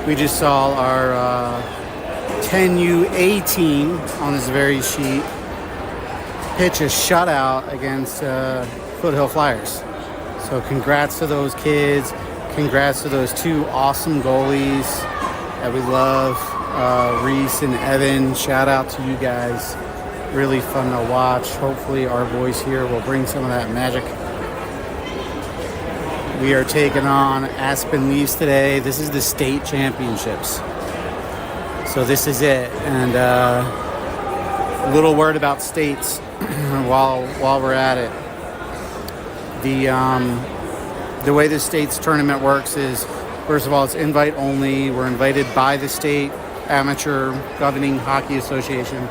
We just saw our 10UA team on this very sheet pitch a shutout against Foothill Flyers. So congrats to those kids. Congrats to those two awesome goalies that we love, Reese and Evan. Shout out to you guys. Really fun to watch. Hopefully our boys here will bring some of that magic. We are taking on Aspen Leafs today. This is the state championships. So this is it. And a little word about states while we're at it. The way the state's tournament works is, first of all, it's invite only. We're invited by the state Amateur Governing Hockey Association,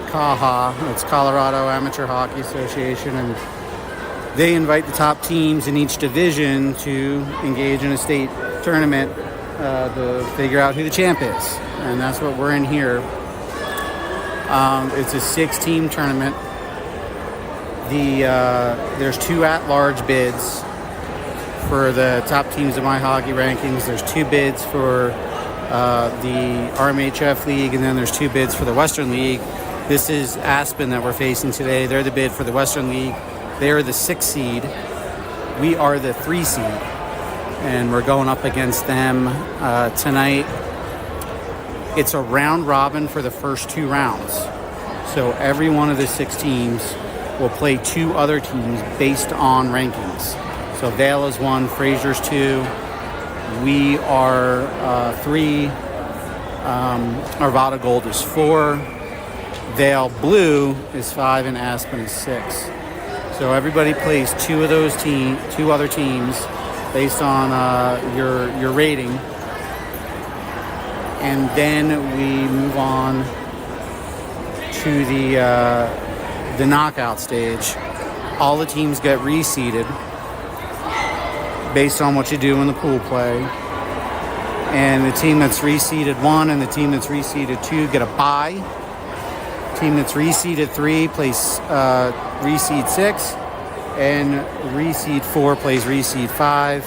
CAHA. It's Colorado Amateur Hockey Association, and they invite the top teams in each division to engage in a state tournament to figure out who the champ is, and that's what we're in here. It's a 6-team tournament. There's 2 at-large bids for the top teams of my hockey rankings. There's 2 bids for the RMHF League, and then there's 2 bids for the Western League. This is Aspen that we're facing today. They're the bid for the Western League. They're the 6th seed. We are the 3 seed, and we're going up against them tonight. It's a round robin for the first 2 rounds. So every one of the 6 teams will play 2 other teams based on rankings. So Vale is 1, Fraser's 2. We are 3. Arvada Gold is 4. Vale Blue is 5, and Aspen is 6. So everybody plays 2 other teams based on your rating, and then we move on to the knockout stage. All the teams get reseeded based on what you do in the pool play. And the team that's reseeded 1 and the team that's reseeded 2 get a bye. Team that's reseeded 3 plays reseed 6, and reseed 4 plays reseed 5,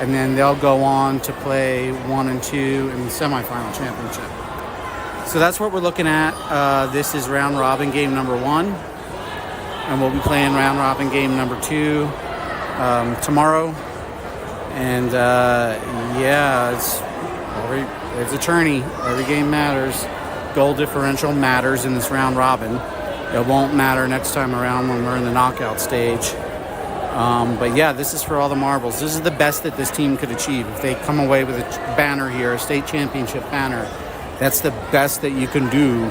and then they'll go on to play 1 and 2 in the semifinal championship. So that's what we're looking at. This is round robin game number 1, and we'll be playing round robin game number 2 tomorrow. And it's a tourney. Every game matters. Goal differential matters in this round robin. It won't matter next time around when we're in the knockout stage. But yeah, this is for all the marbles. This is the best that this team could achieve. If they come away with a banner here, a state championship banner, that's the best that you can do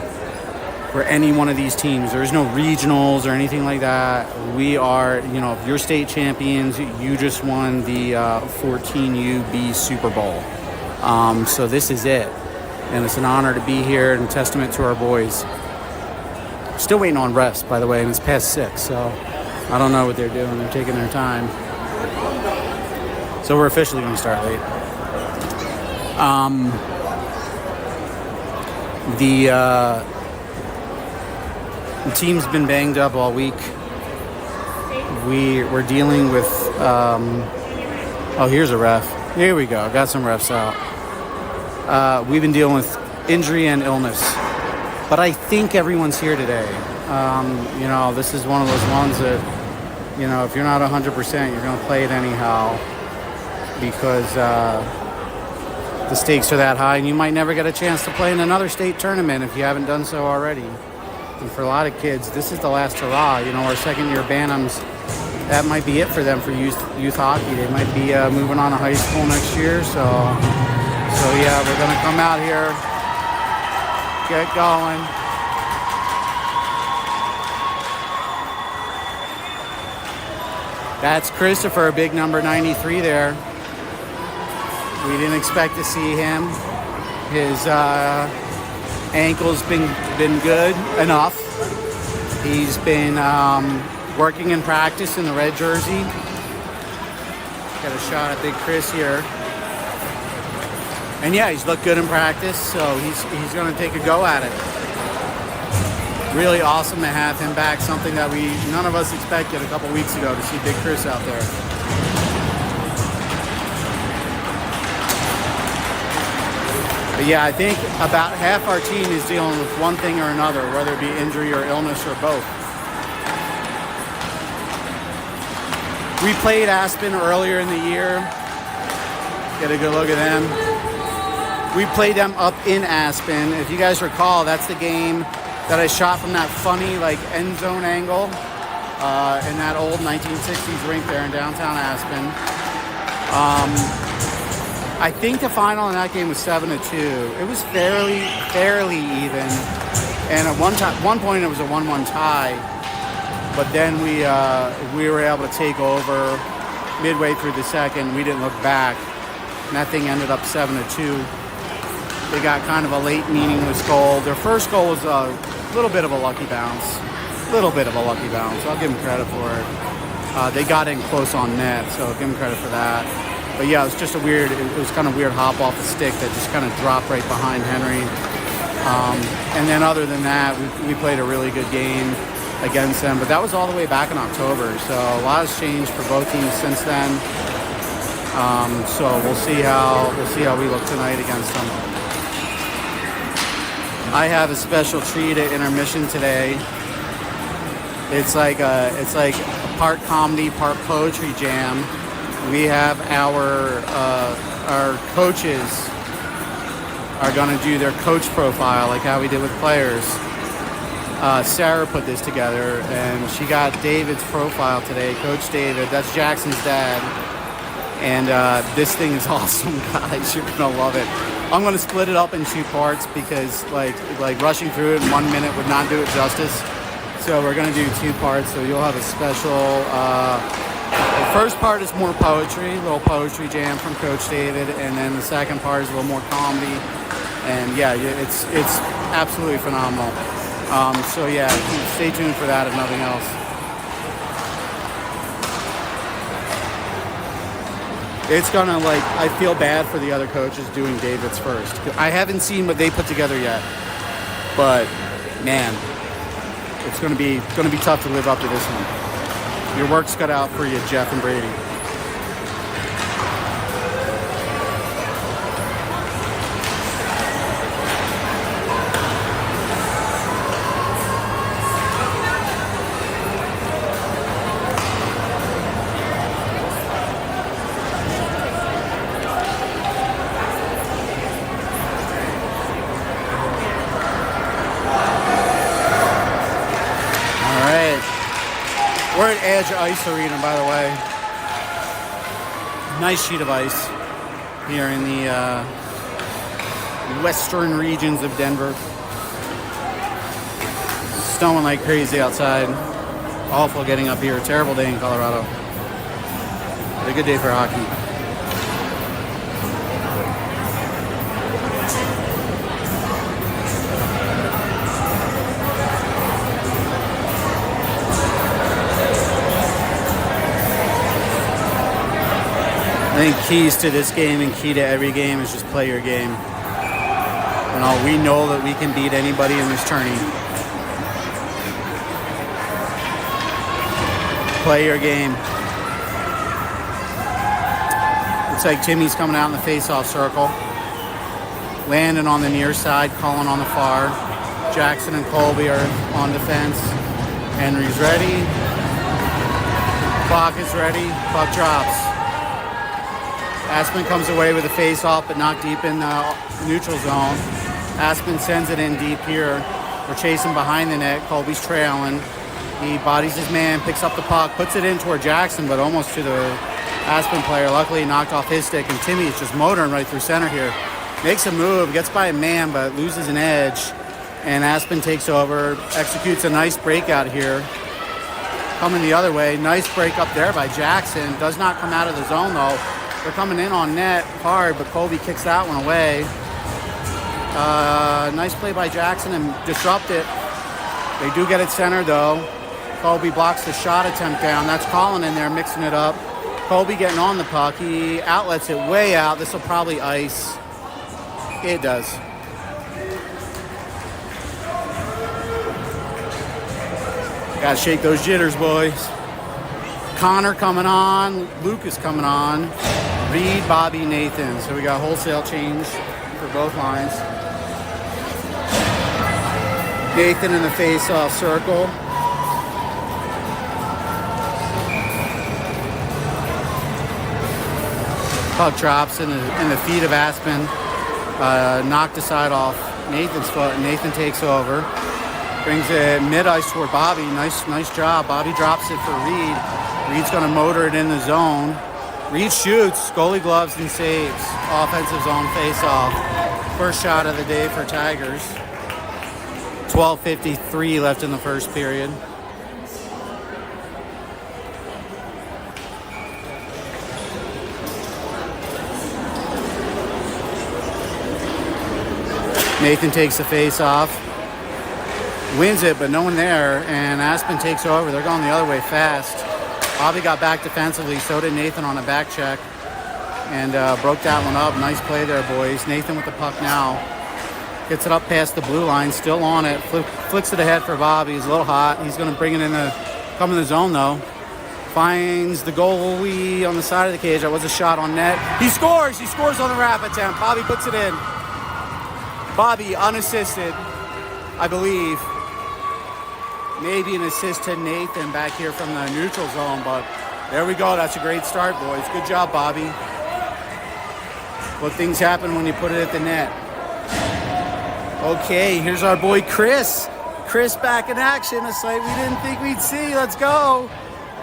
for any one of these teams. There's no regionals or anything like that. We are, if you're state champions, you just won the 14UB Super Bowl. So this is it. And it's an honor to be here and testament to our boys. Still waiting on refs, by the way, and it's past 6, so I don't know what they're doing. They're taking their time. So we're officially going to start late. The team's been banged up all week. We're dealing with... here's a ref. Here we go. Got some refs out. We've been dealing with injury and illness. But I think everyone's here today. This is one of those ones that, if you're not 100%, you're going to play it anyhow. Because the stakes are that high, and you might never get a chance to play in another state tournament if you haven't done so already. And for a lot of kids, this is the last hurrah. Our second-year Bantams, that might be it for them for youth hockey. They might be moving on to high school next year. So yeah, we're going to come out here, get going. That's Christopher, big number 93 there. We didn't expect to see him. His ankle's been good enough. He's been working in practice in the red jersey. Got a shot at Big Chris here. And yeah, he's looked good in practice, so he's going to take a go at it. Really awesome to have him back, something that none of us expected a couple weeks ago, to see Big Chris out there. But yeah, I think about half our team is dealing with one thing or another, whether it be injury or illness or both. We played Aspen earlier in the year. Get a good look at them. We played them up in Aspen. If you guys recall, that's the game that I shot from that funny like end zone angle in that old 1960s rink there in downtown Aspen. I think the final in that game was 7-2. It was fairly even, and at one point it was a 1-1 tie. But then we were able to take over midway through the second. We didn't look back, and that thing ended up 7-2. They got kind of a late meaningless goal. Their first goal was a little bit of a lucky bounce. I'll give them credit for it. They got in close on net, so I'll give them credit for that. But yeah, it was just it was kind of weird hop off the stick that just kind of dropped right behind Henry. And then other than that, we played a really good game against them. But that was all the way back in October, so a lot has changed for both teams since then. So we'll see how we look tonight against them. I have a special treat at intermission today. It's like a part comedy, part poetry jam. We have our coaches are going to do their coach profile, like how we did with players. Sarah put this together, and she got David's profile today. Coach David, that's Jackson's dad. And this thing is awesome, guys. You're going to love it. I'm going to split it up in two parts because like rushing through it in 1 minute would not do it justice. So we're going to do two parts. So you'll have a special... the first part is more poetry, a little poetry jam from Coach David. And then the second part is a little more comedy. And yeah, it's absolutely phenomenal. So yeah, stay tuned for that if nothing else. It's gonna I feel bad for the other coaches doing David's first. I haven't seen what they put together yet, but man, it's gonna be tough to live up to this one. Your work's cut out for you, Jeff and Brady. We're at Edge Ice Arena, by the way. Nice sheet of ice here in the western regions of Denver. Snowing like crazy outside. Awful getting up here. Terrible day in Colorado. But a good day for hockey. I think keys to this game and key to every game is just play your game. We know that we can beat anybody in this tourney. Play your game. Looks like Timmy's coming out in the face-off circle. Landon on the near side, Colin on the far. Jackson and Colby are on defense. Henry's ready. Clock is ready. Puck drops. Aspen comes away with a face-off, but not deep in the neutral zone. Aspen sends it in deep here. We're chasing behind the net. Colby's trailing. He bodies his man, picks up the puck, puts it in toward Jackson, but almost to the Aspen player. Luckily, he knocked off his stick, and Timmy is just motoring right through center here. Makes a move, gets by a man, but loses an edge. And Aspen takes over, executes a nice breakout here. Coming the other way. Nice break up there by Jackson. Does not come out of the zone, though. They're coming in on net hard, but Colby kicks that one away. Nice play by Jackson and disrupt it. They do get it centered, though. Colby blocks the shot attempt down. That's Colin in there mixing it up. Colby getting on the puck. He outlets it way out. This will probably ice. It does. Gotta shake those jitters, boys. Connor coming on. Luke is coming on. Reed, Bobby, Nathan. So we got wholesale change for for both lines. Nathan in the face-off circle. Puck drops in the feet of Aspen. Knocked the side off Nathan's foot, and Nathan takes over. Brings it mid-ice toward Bobby. Nice job. Bobby drops it for Reed. Reed's going to motor it in the zone. Reed shoots, goalie gloves, and saves. Offensive zone face-off. First shot of the day for Tigers. 12:53 left in the first period. Nathan takes the face-off. Wins it, but no one there, and Aspen takes over. They're going the other way fast. Bobby got back defensively, so did Nathan on a back check, and broke that one up. Nice play there, boys. Nathan with the puck now. Gets it up past the blue line, still on it. Flicks it ahead for Bobby. He's a little hot. He's going to bring it come in the zone, though. Finds the goalie on the side of the cage. That was a shot on net. He scores! He scores on the wrap attempt. Bobby puts it in. Bobby unassisted, I believe. Maybe an assist to Nathan back here from the neutral zone, but there we go. That's a great start, boys. Good job, Bobby. What things happen when you put it at the net. Okay, here's our boy Chris. Chris back in action, a sight we didn't think we'd see. Let's go.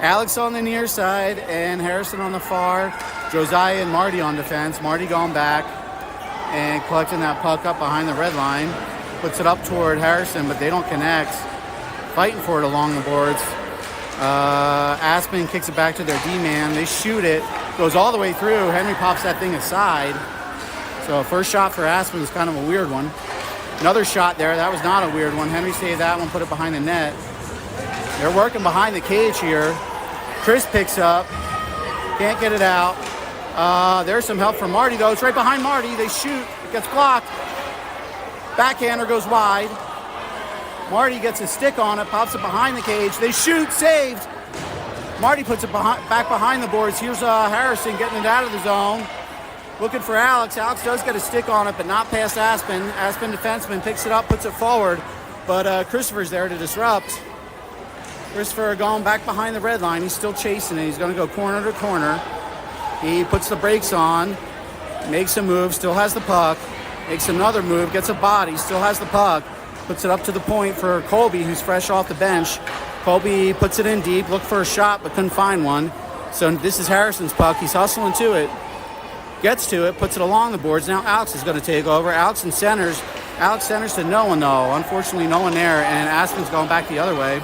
Alex on the near side and Harrison on the far. Josiah and Marty on defense. Marty going back and collecting that puck up behind the red line. Puts it up toward Harrison, but they don't connect. Fighting for it along the boards. Aspen kicks it back to their D-man. They shoot it. Goes all the way through. Henry pops that thing aside. So first shot for Aspen is kind of a weird one. Another shot there. That was not a weird one. Henry saved that one, put it behind the net. They're working behind the cage here. Chris picks up. Can't get it out. There's some help from Marty, though. It's right behind Marty. They shoot. It gets blocked. Backhander goes wide. Marty gets a stick on it, pops it behind the cage. They shoot, saved. Marty puts it back behind the boards. Here's Harrison getting it out of the zone. Looking for Alex. Alex does get a stick on it, but not past Aspen. Aspen defenseman picks it up, puts it forward. But Christopher's there to disrupt. Christopher going back behind the red line. He's still chasing it. He's going to go corner to corner. He puts the brakes on, makes a move, still has the puck. Makes another move, gets a body, still has the puck. Puts it up to the point for Colby, who's fresh off the bench. Colby puts it in deep, looked for a shot, but couldn't find one. So this is Harrison's puck. He's hustling to it. Gets to it, puts it along the boards. Now Alex is going to take over. Alex centers. Alex centers to no one, though. Unfortunately, no one there, and Aspen's going back the other way.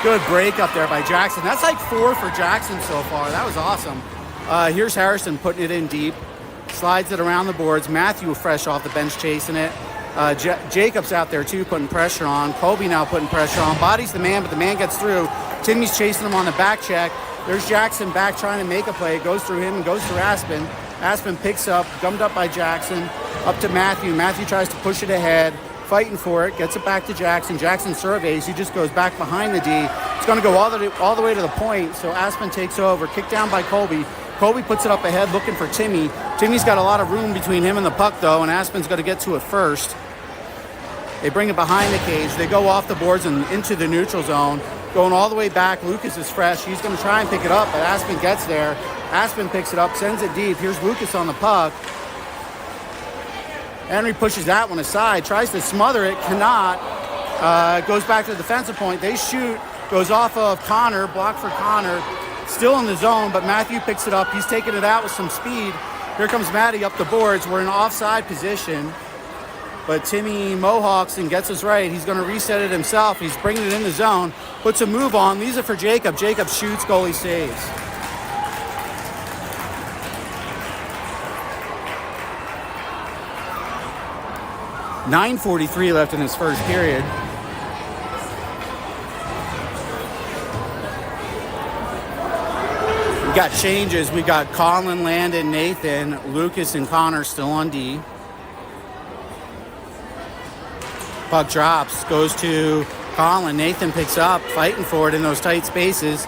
Good break up there by Jackson. That's like 4 for Jackson so far. That was awesome. Here's Harrison putting it in deep. Slides it around the boards. Matthew fresh off the bench chasing it. Jacob's out there too, putting pressure on. Colby now putting pressure on. Body's the man, but the man gets through. Timmy's chasing him on the back check. There's Jackson back trying to make a play. Goes through him and goes through Aspen. Aspen picks up, gummed up by Jackson. Up to Matthew. Matthew tries to push it ahead. Fighting for it. Gets it back to Jackson. Jackson surveys. He just goes back behind the D. It's going to go all the way to the point. So Aspen takes over. Kicked down by Colby. Colby puts it up ahead looking for Timmy. Timmy's got a lot of room between him and the puck, though, and Aspen's got to get to it first. They bring it behind the cage. They go off the boards and into the neutral zone. Going all the way back. Lucas is fresh. He's going to try and pick it up, but Aspen gets there. Aspen picks it up, sends it deep. Here's Lucas on the puck. Henry pushes that one aside, tries to smother it, cannot. Goes back to the defensive point. They shoot. Goes off of Connor, blocked for Connor. Still in the zone, but Matthew picks it up. He's taking it out with some speed. Here comes Matty up the boards. We're in offside position. But Timmy mohawks and gets us right. He's going to reset it himself. He's bringing it in the zone. Puts a move on. Leaves it for Jacob. Jacob shoots. Goalie saves. .9:43 left in this first period. We got changes. We got Colin, Landon, Nathan, Lucas, and Connor still on D. Puck drops, goes to Colin. Nathan picks up, fighting for it in those tight spaces.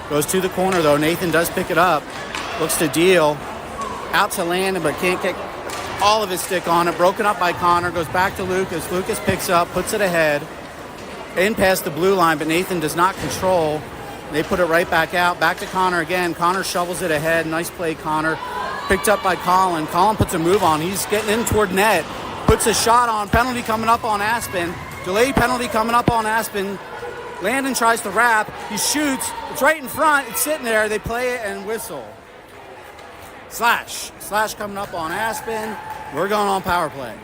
Goes to the corner, though. Nathan does pick it up. Looks to deal. Out to Landon, but can't get all of his stick on it. Broken up by Connor. Goes back to Lucas. Lucas picks up, puts it ahead. In past the blue line, but Nathan does not control. They put it right back out. Back to Connor again. Connor shovels it ahead. Nice play, Connor. Picked up by Colin. Colin puts a move on. He's getting in toward net. Puts a shot on. Penalty coming up on Aspen. Delayed penalty coming up on Aspen. Landon tries to wrap. He shoots. It's right in front. It's sitting there. They play it and whistle. Slash. Slash coming up on Aspen. We're going on power play.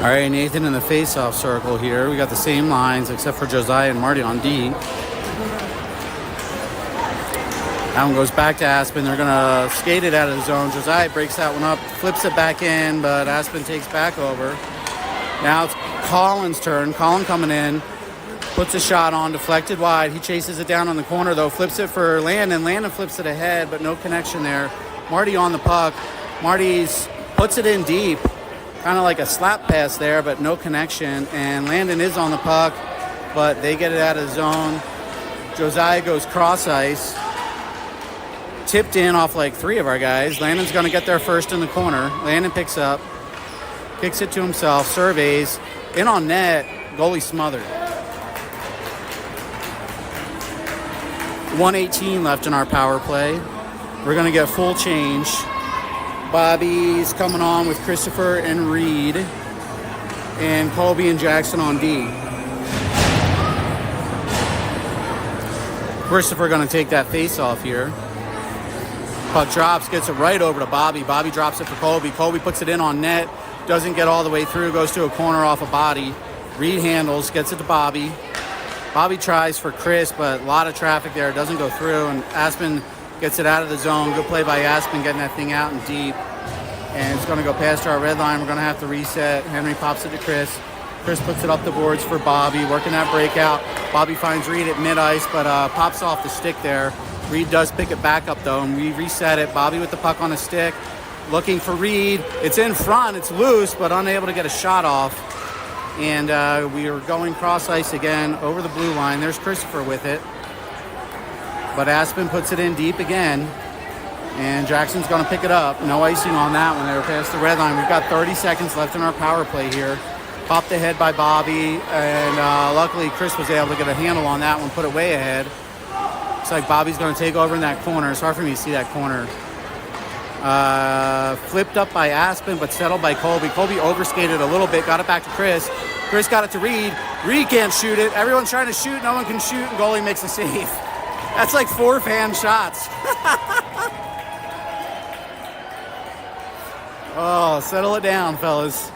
All right, Nathan in the face-off circle here. We got the same lines except for Josiah and Marty on D. That one goes back to Aspen. They're going to skate it out of the zone. Josiah breaks that one up, flips it back in, but Aspen takes back over. Now it's Colin's turn. Colin coming in, puts a shot on, deflected wide. He chases it down on the corner, though, flips it for Landon. Landon flips it ahead, but no connection there. Marty on the puck. Marty's puts it in deep. Kind of like a slap pass there, but no connection. And Landon is on the puck, but they get it out of the zone. Josiah goes cross ice. Tipped in off like three of our guys. Landon's going to get there first in the corner. Landon picks up, kicks it to himself, surveys. In on net, goalie smothered. 1:18 left in our power play. We're going to get full change. Bobby's coming on with Christopher and Reed, and Colby and Jackson on D. Christopher going to take that face off here. Puck drops, gets it right over to Bobby. Bobby drops it for Colby. Colby puts it in on net, doesn't get all the way through, goes to a corner off a body. Reed handles, gets it to Bobby. Bobby tries for Chris, but a lot of traffic there, doesn't go through, and Aspen gets it out of the zone. Good play by Aspen, getting that thing out and deep. And it's going to go past our red line. We're going to have to reset. Henry pops it to Chris. Chris puts it up the boards for Bobby, working that breakout. Bobby finds Reed at mid-ice, but pops off the stick there. Reed does pick it back up, though, and we reset it. Bobby with the puck on the stick, looking for Reed. It's in front. It's loose, but unable to get a shot off. And we are going cross-ice again over the blue line. There's Christopher with it. But Aspen puts it in deep again, and Jackson's going to pick it up. No icing on that one. They were past the red line. We've got 30 seconds left in our power play here. Popped ahead by Bobby, and luckily Chris was able to get a handle on that one, put it way ahead. Looks like Bobby's going to take over in that corner. It's hard for me to see that corner. Flipped up by Aspen, but settled by Colby. Colby overskated a little bit, got it back to Chris. Chris got it to Reed. Reed can't shoot it. Everyone's trying to shoot. No one can shoot, and goalie makes a save. That's like 4 fan shots. Oh, settle it down, fellas.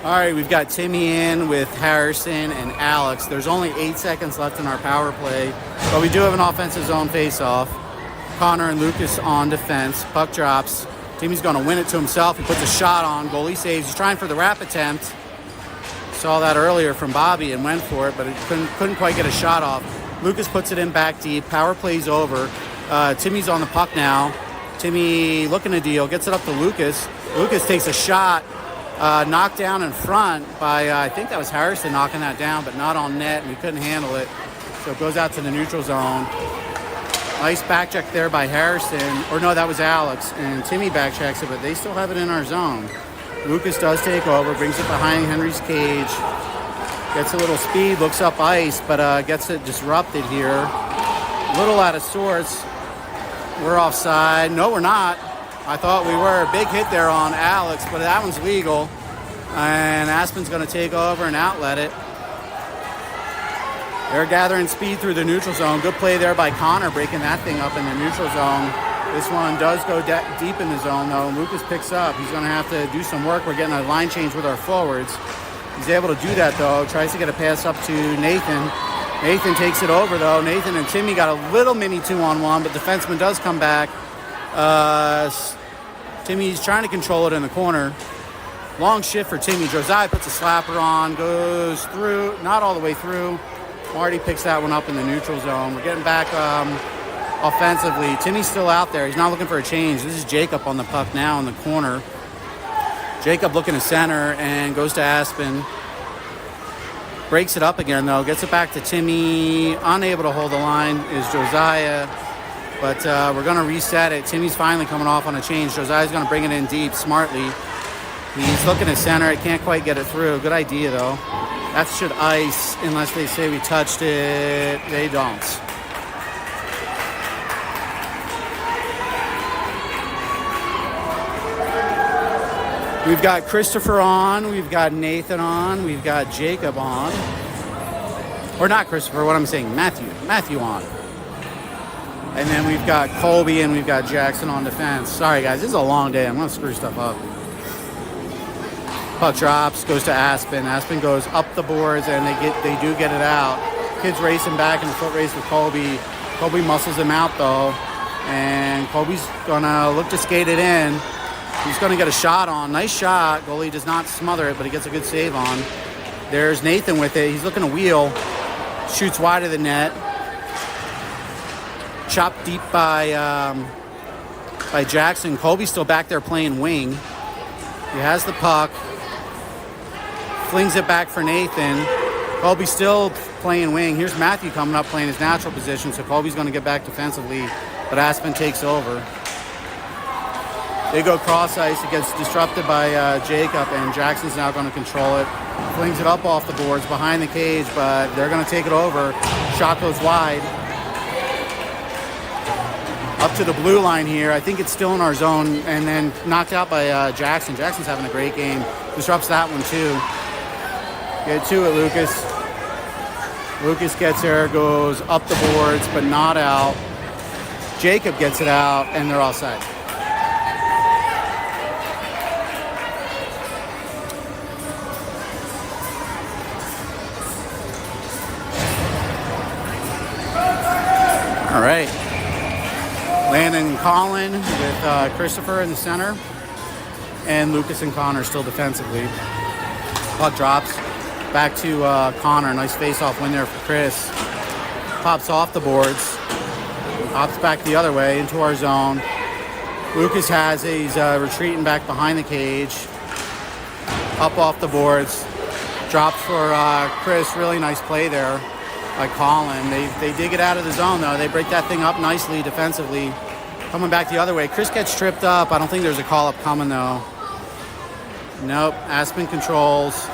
All right, we've got Timmy in with Harrison and Alex. There's only 8 seconds left in our power play, but we do have an offensive zone face-off. Connor and Lucas on defense. Puck drops. Timmy's going to win it to himself. He puts a shot on. Goalie saves. He's trying for the wrap attempt. Saw that earlier from Bobby and went for it, but it couldn't quite get a shot off. Lucas puts it in back deep. Power play's over. Timmy's on the puck now. Timmy looking to deal. Gets it up to Lucas. Lucas takes a shot. Knocked down in front by, I think that was Harrison knocking that down, but not on net, and we couldn't handle it. So it goes out to the neutral zone. Nice back check there by Harrison. Or no, that was Alex. And Timmy back checks it, but they still have it in our zone. Lucas does take over, brings it behind Henry's cage. Gets a little speed, looks up ice, but gets it disrupted here. A little out of sorts. We're offside. No, we're not. I thought we were. Big hit there on Alex, but that one's legal. And Aspen's going to take over and outlet it. They're gathering speed through the neutral zone. Good play there by Connor, breaking that thing up in the neutral zone. This one does go deep in the zone, though. Lucas picks up. He's going to have to do some work. We're getting a line change with our forwards. He's able to do that, though. Tries to get a pass up to Nathan. Nathan takes it over, though. Nathan and Timmy got a little mini 2-on-1, but defenseman does come back. Timmy's trying to control it in the corner. Long shift for Timmy. Josiah puts a slapper on, goes through, not all the way through. Marty picks that one up in the neutral zone. We're getting back offensively. Timmy's still out there. He's not looking for a change. This is Jacob on the puck now in the corner. Jacob looking to center and goes to Aspen. Breaks it up again, though. Gets it back to Timmy. Unable to hold the line is Josiah. But we're going to reset it. Timmy's finally coming off on a change. Josiah's going to bring it in deep smartly. He's looking to center. He can't quite get it through. Good idea, though. That should ice unless they say we touched it. They don't. We've got Christopher on. We've got Nathan on. We've got Jacob on. Or not Christopher, what I'm saying, Matthew on. And then we've got Colby and we've got Jackson on defense. Sorry, guys, this is a long day. I'm going to screw stuff up. Puck drops, goes to Aspen. Aspen goes up the boards, and they do get it out. Kids racing back in the foot race with Colby. Colby muscles him out, though. And Colby's going to look to skate it in. He's going to get a shot on. Nice shot. Goalie does not smother it, but he gets a good save on. There's Nathan with it. He's looking to wheel. Shoots wide of the net. Chopped deep by Jackson. Colby's still back there playing wing. He has the puck. Flings it back for Nathan. Colby's still playing wing. Here's Matthew coming up playing his natural position, so Colby's going to get back defensively, but Aspen takes over. They go cross ice. It gets disrupted by Jacob, and Jackson's now going to control it. Flings it up off the boards behind the cage, but they're going to take it over. Shot goes wide. Up to the blue line here. I think it's still in our zone, and then knocked out by Jackson. Jackson's having a great game. Disrupts that one too. Get to it, Lucas. Lucas gets there, goes up the boards, but not out. Jacob gets it out, and they're offside. All right. Landon and Colin with Christopher in the center. And Lucas and Connor still defensively. Puck drops. Back to Connor. Nice face-off win there for Chris. Pops off the boards. Pops back the other way into our zone. Lucas has it. He's retreating back behind the cage. Up off the boards. Drops for Chris. Really nice play there by Colin. They dig it out of the zone, though. They break that thing up nicely defensively. Coming back the other way. Chris gets tripped up. I don't think there's a call-up coming, though. Nope. Aspen controls.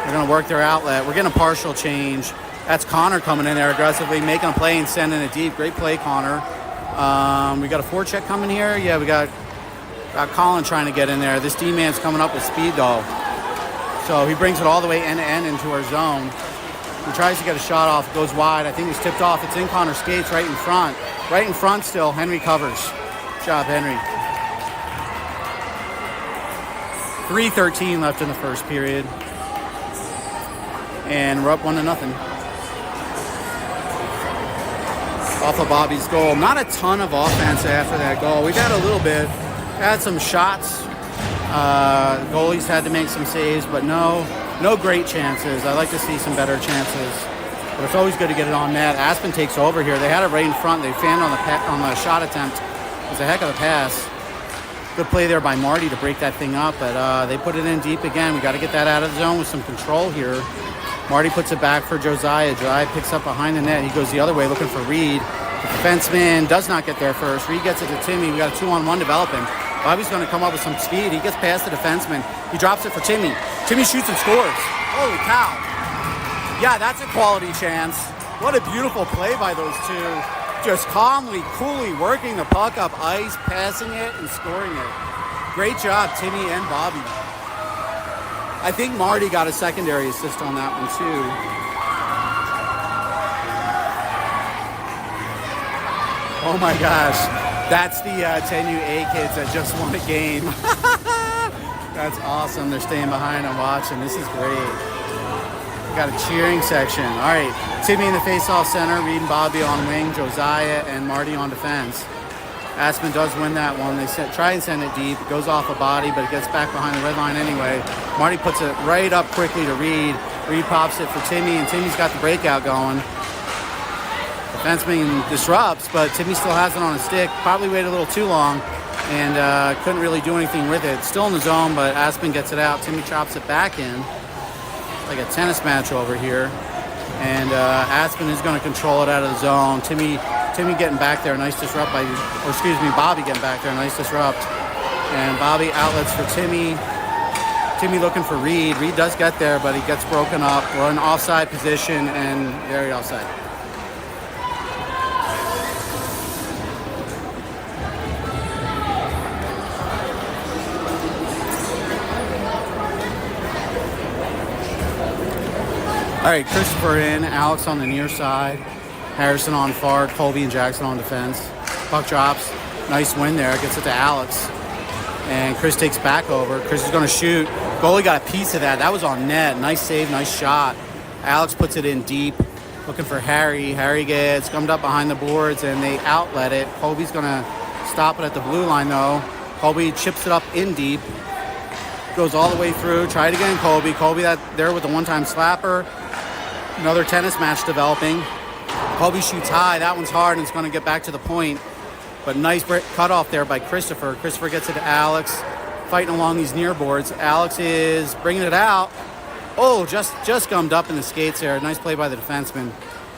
They're going to work their outlet. We're getting a partial change. That's Connor coming in there aggressively, making a play and sending it deep. Great play, Connor. We got a forecheck coming here. Yeah, we got Colin trying to get in there. This D-man's coming up with speed, though. So he brings it all the way end-to-end into our zone. He tries to get a shot off. It goes wide. I think it's tipped off. It's in Connor's skates right in front. Right in front still. Henry covers. Good job, Henry. 3:13 left in the first period. And we're up 1-0. Off of Bobby's goal. Not a ton of offense after that goal. We've had a little bit. Had some shots. Goalies had to make some saves, but no great chances. I like to see some better chances. But it's always good to get it on net. Aspen takes over here. They had it right in front. They fanned on the shot attempt. It was a heck of a pass. Good play there by Marty to break that thing up, but they put it in deep again. We got to get that out of the zone with some control here. Marty puts it back for Josiah. Josiah picks up behind the net. He goes the other way looking for Reed. The defenseman does not get there first. Reed gets it to Timmy. We got a 2-on-1 developing. Bobby's going to come up with some speed. He gets past the defenseman. He drops it for Timmy. Timmy shoots and scores. Holy cow. Yeah, that's a quality chance. What a beautiful play by those two. Just calmly, coolly working the puck up ice, passing it, and scoring it. Great job, Timmy and Bobby. I think Marty got a secondary assist on that one, too. Oh, my gosh. That's the 10UA kids that just won a game. That's awesome. They're staying behind and watching. This is great. We got a cheering section. All right. Timmy in the face-off center. Reed and Bobby on wing. Josiah and Marty on defense. Aspen does win that one. They try and send it deep. It goes off a body, but it gets back behind the red line anyway. Marty puts it right up quickly to Reed. Reed pops it for Timmy, and Timmy's got the breakout going. Defenseman disrupts, but Timmy still has it on a stick. Probably waited a little too long and couldn't really do anything with it. Still in the zone, but Aspen gets it out. Timmy chops it back in. It's like a tennis match over here. And Aspen is going to control it out of the zone. Timmy getting back there. Nice disrupt Bobby getting back there. Nice disrupt. And Bobby outlets for Timmy. Timmy looking for Reed. Reed does get there, but he gets broken up. We're in offside position and very offside. All right, Christopher in, Alex on the near side, Harrison on far, Colby and Jackson on defense. Puck drops, nice win there, gets it to Alex. And Chris takes back over. Chris is going to shoot. Goalie got a piece of that. That was on net. Nice save, nice shot. Alex puts it in deep, looking for Harry. Harry gets gummed up behind the boards, and they outlet it. Colby's going to stop it at the blue line, though. Colby chips it up in deep. Goes all the way through. Try it again, Colby. Colby there with the one-time slapper. Another tennis match developing. Colby shoots high. That one's hard, and it's going to get back to the point. But nice cut off there by Christopher. Christopher gets it to Alex. Fighting along these near boards. Alex is bringing it out. Oh, just gummed up in the skates there. Nice play by the defenseman.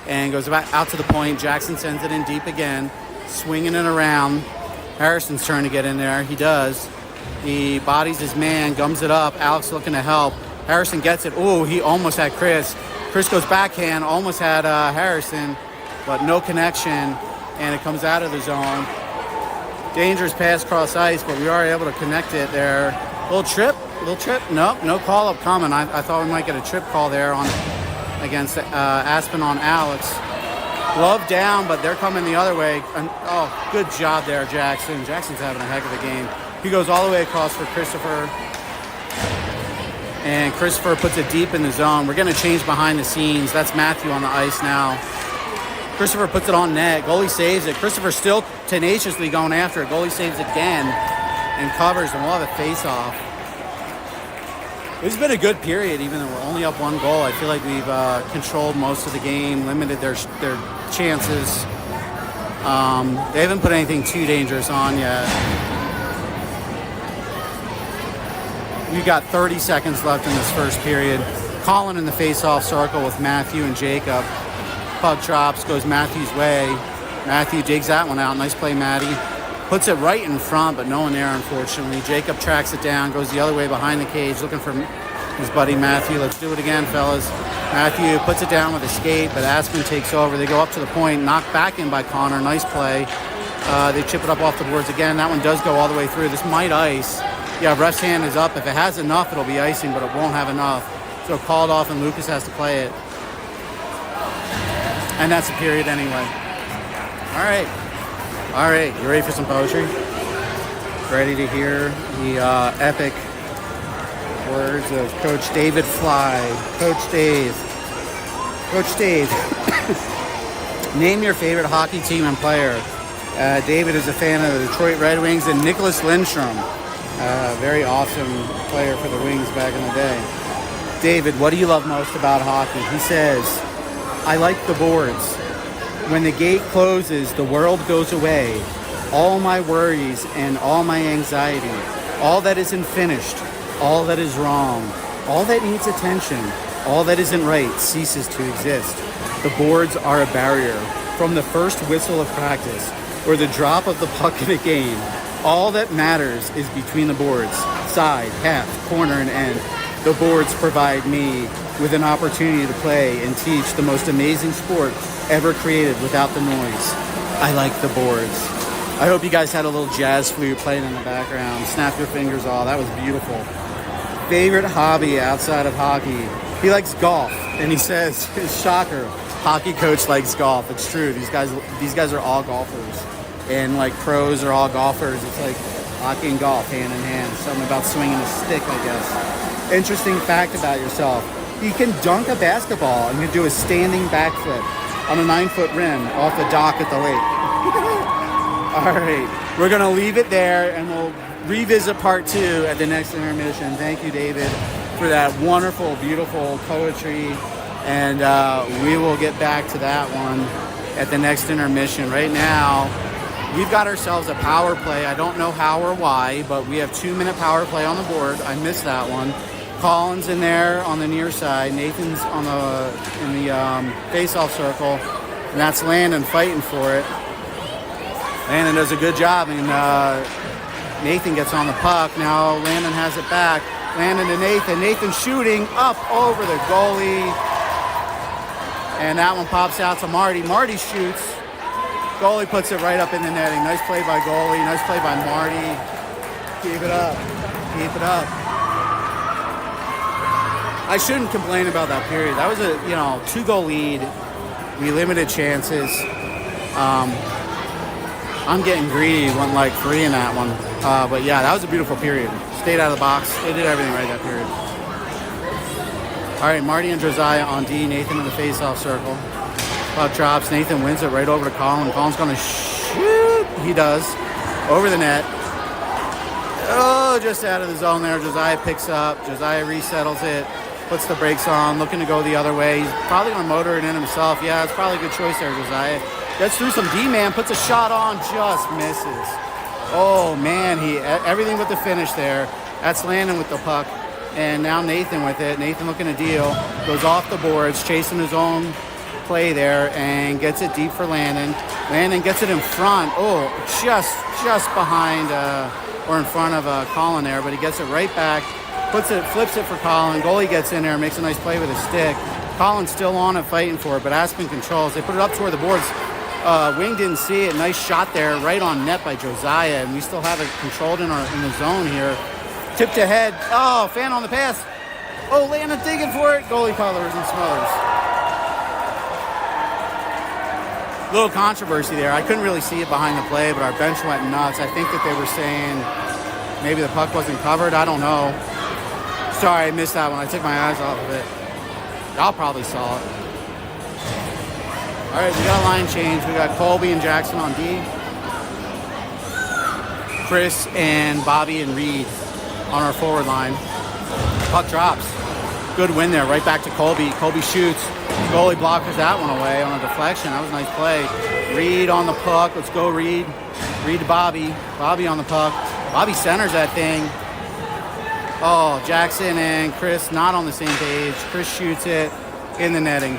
And goes back out to the point. Jackson sends it in deep again. Swinging it around. Harrison's trying to get in there. He does. He bodies his man, gums it up. Alex looking to help. Harrison gets it. Oh, he almost had Chris. Chris goes backhand, almost had Harrison, but no connection, and it comes out of the zone. Dangerous pass cross ice, but we are able to connect it there. Little trip. Nope, no call-up coming. I thought we might get a trip call there against Aspen on Alex. Glove down, but they're coming the other way. And, oh, good job there, Jackson. Jackson's having a heck of a game. He goes all the way across for Christopher. And Christopher puts it deep in the zone. We're going to change behind the scenes. That's Matthew on the ice now. Christopher puts it on net. Goalie saves it. Christopher still tenaciously going after it. Goalie saves again and covers, and we'll have a face-off. It's been a good period, even though we're only up one goal. I feel like we've controlled most of the game, limited their chances. They haven't put anything too dangerous on yet. We've got 30 seconds left in this first period. Colin in the face-off circle with Matthew and Jacob. Puck drops, goes Matthew's way. Matthew digs that one out. Nice play, Matty. Puts it right in front, but no one there, unfortunately. Jacob tracks it down, goes the other way behind the cage, looking for his buddy Matthew. Let's do it again, fellas. Matthew puts it down with a skate, but Aspen takes over. They go up to the point, knocked back in by Connor. Nice play. They chip it up off the boards again. That one does go all the way through. This might ice. Yeah, ref's hand is up. If it has enough, it'll be icing, but it won't have enough. So called off, and Lucas has to play it. And that's the period anyway. All right. You ready for some poetry? Ready to hear the epic words of Coach David Fly. Coach Dave. Name your favorite hockey team and player. David is a fan of the Detroit Red Wings and Nicholas Lindstrom. Very awesome player for the Wings back in the day. David, what do you love most about hockey? He says, I like the boards. When the gate closes, the world goes away. All my worries and all my anxiety, all that isn't finished, all that is wrong, all that needs attention, all that isn't right ceases to exist. The boards are a barrier. From the first whistle of practice or the drop of the puck in a game, all that matters is between the boards, side, half, corner, and end. The boards provide me with an opportunity to play and teach the most amazing sport ever created without the noise. I like the boards. I hope you guys had a little jazz flute playing in the background. Snap your fingers off. That was beautiful. Favorite hobby outside of hockey? He likes golf, and he says, shocker, hockey coach likes golf. It's true. These guys are all golfers. And like pros are all golfers. It's like hockey and golf hand in hand. Something about swinging a stick, I guess. Interesting fact about yourself. You can dunk a basketball and you do a standing backflip on a 9-foot rim off the dock at the lake. All right. we're going to leave it there, and we'll revisit part 2 at the next intermission. Thank you, David, for that wonderful, beautiful poetry. And we will get back to that one at the next intermission. Right now, we've got ourselves a power play. I don't know how or why, but we have 2-minute power play on the board. I missed that one. Collins in there on the near side. Nathan's in the face-off circle. And that's Landon fighting for it. Landon does a good job, and Nathan gets on the puck. Now Landon has it back. Landon to Nathan. Nathan shooting up over the goalie. And that one pops out to Marty. Marty shoots. Goalie puts it right up in the netting. Nice play by goalie. Nice play by Marty. Keep it up. Keep it up. I shouldn't complain about that period. That was a 2-goal lead. We limited chances. I'm getting greedy. Went like 3 in that one. But yeah, that was a beautiful period. Stayed out of the box. They did everything right that period. All right, Marty and Josiah on D. Nathan in the face-off circle. Puck drops. Nathan wins it right over to Colin. Colin's going to shoot. He does. Over the net. Oh, just out of the zone there. Josiah picks up. Josiah resettles it. Puts the brakes on. Looking to go the other way. He's probably going to motor it in himself. Yeah, it's probably a good choice there, Josiah. Gets through some D-man. Puts a shot on. Just misses. Oh, man. Everything with the finish there. That's Landon with the puck. And now Nathan with it. Nathan looking to deal. Goes off the boards, chasing his own play there, and gets it deep for Landon. Landon gets it in front. Oh, just behind or in front of Colin there, but he gets it right back. Flips it for Colin. Goalie gets in there, makes a nice play with his stick. Colin's still on it, fighting for it, but Aspen controls. They put it up toward the boards. Wing didn't see it. Nice shot there, right on net by Josiah, and we still have it controlled in the zone here. Tipped ahead. Oh, fan on the pass. Oh, Landon digging for it. Goalie colors and smothers. Little controversy there. I couldn't really see it behind the play, but our bench went nuts. I think that they were saying maybe the puck wasn't covered. I don't know. Sorry, I missed that one. I took my eyes off of it. Y'all probably saw it. All right, we got a line change. We got Colby and Jackson on D. Chris and Bobby and Reed on our forward line. Puck drops. Good win there. Right back to Colby. Colby shoots. Goalie blockers that one away on a deflection. That was a nice play. Reed on the puck. Let's go, Reed. Reed to Bobby. Bobby on the puck. Bobby centers that thing. Oh, Jackson and Chris not on the same page. Chris shoots it in the netting.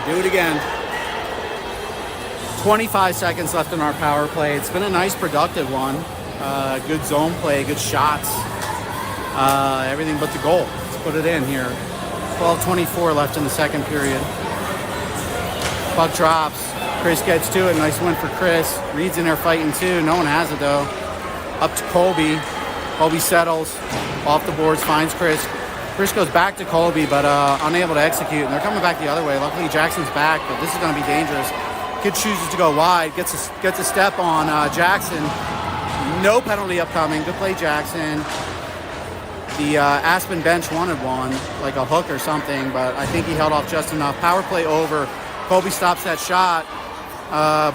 Do it again. 25 seconds left in our power play. It's been a nice, productive one. Good zone play, good shots. Everything but the goal. Let's put it in here. 12:24 left in the second period. Puck drops. Chris gets to it. Nice win for Chris. Reed's in there fighting too. No one has it though. Up to Colby. Colby settles. Off the boards, finds Chris. Chris goes back to Colby, but unable to execute. And they're coming back the other way. Luckily, Jackson's back, but this is going to be dangerous. Kid chooses to go wide. Gets a step on Jackson. No penalty upcoming. Good play, Jackson. The Aspen bench wanted one, like a hook or something, but I think he held off just enough. Power play over. Colby stops that shot.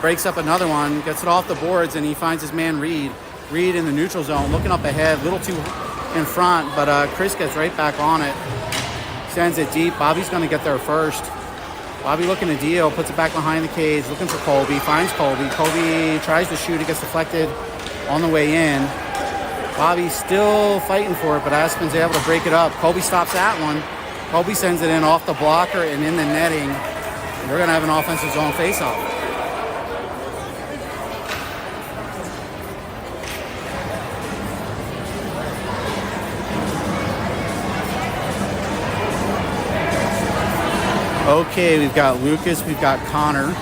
Breaks up another one. Gets it off the boards, and he finds his man Reed. Reed in the neutral zone, looking up ahead. A little too in front, but Chris gets right back on it. Sends it deep. Bobby's going to get there first. Bobby looking to deal. Puts it back behind the cage. Looking for Colby. Finds Colby. Colby tries to shoot. It gets deflected on the way in. Bobby's still fighting for it, but Aspen's able to break it up. Colby stops that one. Colby sends it in off the blocker and in the netting. We're going to have an offensive zone faceoff. Okay, we've got Lucas, we've got Connor,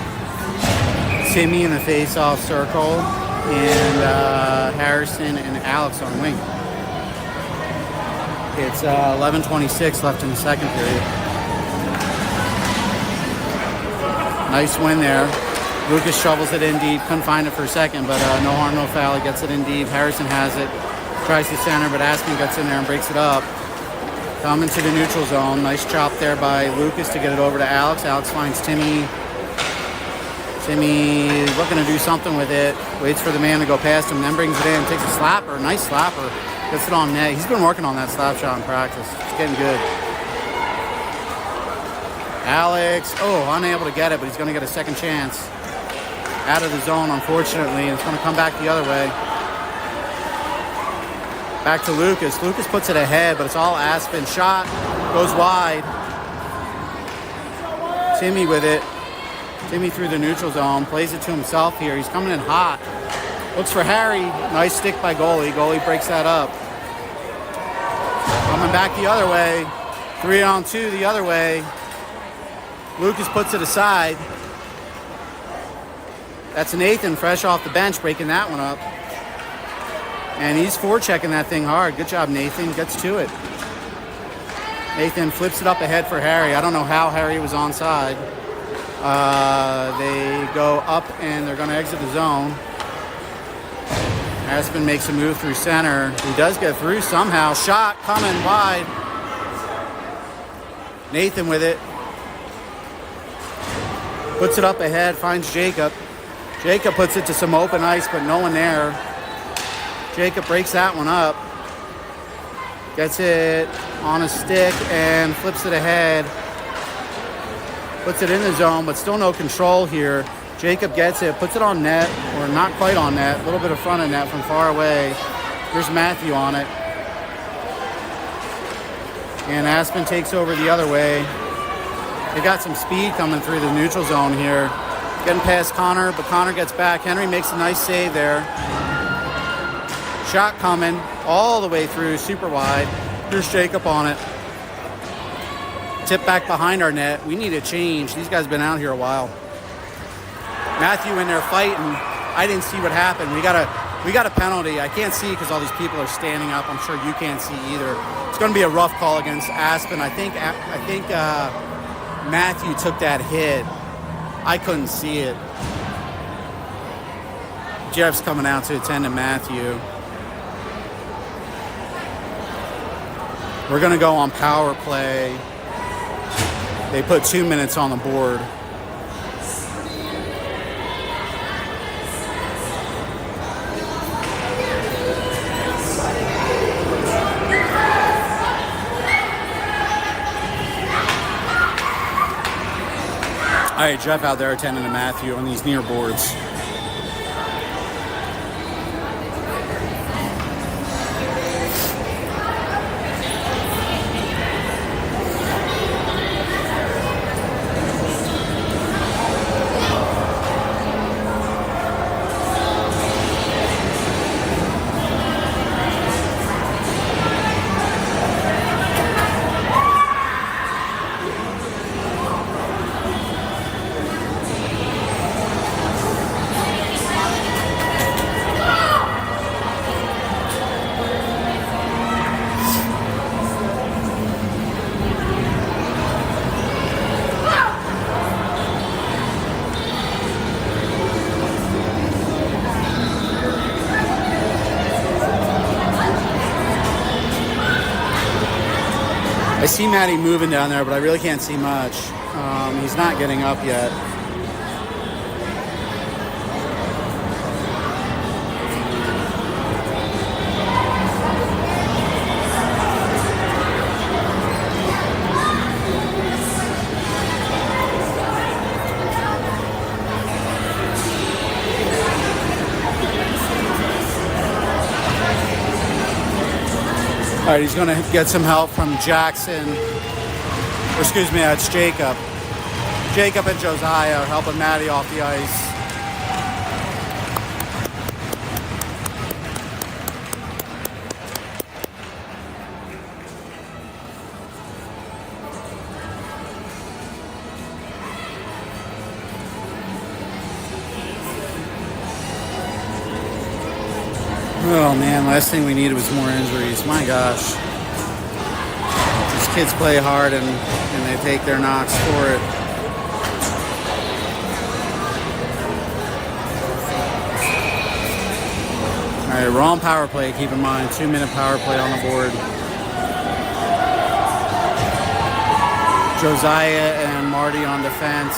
Timmy in the face-off circle, and Harrison and Alex on wing. It's 11:26 left in the second period. Nice win there. Lucas shovels it in deep. Couldn't find it for a second, but no harm, no foul. He gets it in deep. Harrison has it. Tries to center, but Aspen gets in there and breaks it up. Coming to the neutral zone. Nice chop there by Lucas to get it over to Alex. Alex finds Timmy Timmy looking to do something with it. Waits for the man to go past him, then brings it in. Takes a slapper. Nice slapper. Gets it on net. He's been working on that slap shot in practice. It's getting good. Alex, unable to get it, but he's going to get a second chance. Out of the zone, unfortunately, and it's going to come back the other way. Back to Lucas. Lucas puts it ahead, but it's all Aspen. Shot goes wide. Timmy with it. Timmy through the neutral zone. Plays it to himself here. He's coming in hot. Looks for Harry. Nice stick by goalie. Goalie breaks that up. Coming back the other way. 3-on-2 the other way. Lucas puts it aside. That's Nathan fresh off the bench breaking that one up. And he's forechecking that thing hard. Good job, Nathan. Gets to it. Nathan flips it up ahead for Harry. I don't know how Harry was onside. They go up and they're going to exit the zone. Aspen makes a move through center. He does get through somehow. Shot coming wide. Nathan with it. Puts it up ahead, finds Jacob. Jacob puts it to some open ice, but no one there. Jacob breaks that one up. Gets it on a stick and flips it ahead. Puts it in the zone, but still no control here. Jacob gets it, puts it on net, or not quite on net, a little bit of front of net from far away. There's Matthew on it. And Aspen takes over the other way. They got some speed coming through the neutral zone here. Getting past Connor, but Connor gets back. Henry makes a nice save there. Shot coming all the way through, super wide. Here's Jacob on it. Tip back behind our net. We need a change. These guys have been out here a while. Matthew in there fighting. I didn't see what happened. We got a penalty. I can't see because all these people are standing up. I'm sure you can't see either. It's going to be a rough call against Aspen. I think Matthew took that hit. I couldn't see it. Jeff's coming out to attend to Matthew. We're going to go on power play. They put 2 minutes on the board. All right, Jeff out there attending to Matthew on these near boards. I see Matty moving down there, but I really can't see much. He's not getting up yet. All right, he's going to get some help from Jackson. Or excuse me, that's Jacob. Jacob and Josiah are helping Matty off the ice. Oh man, last thing we needed was more injuries. My gosh. These kids play hard and they take their knocks for it. Alright, we're on power play, keep in mind. 2-minute power play on the board. Josiah and Marty on defense.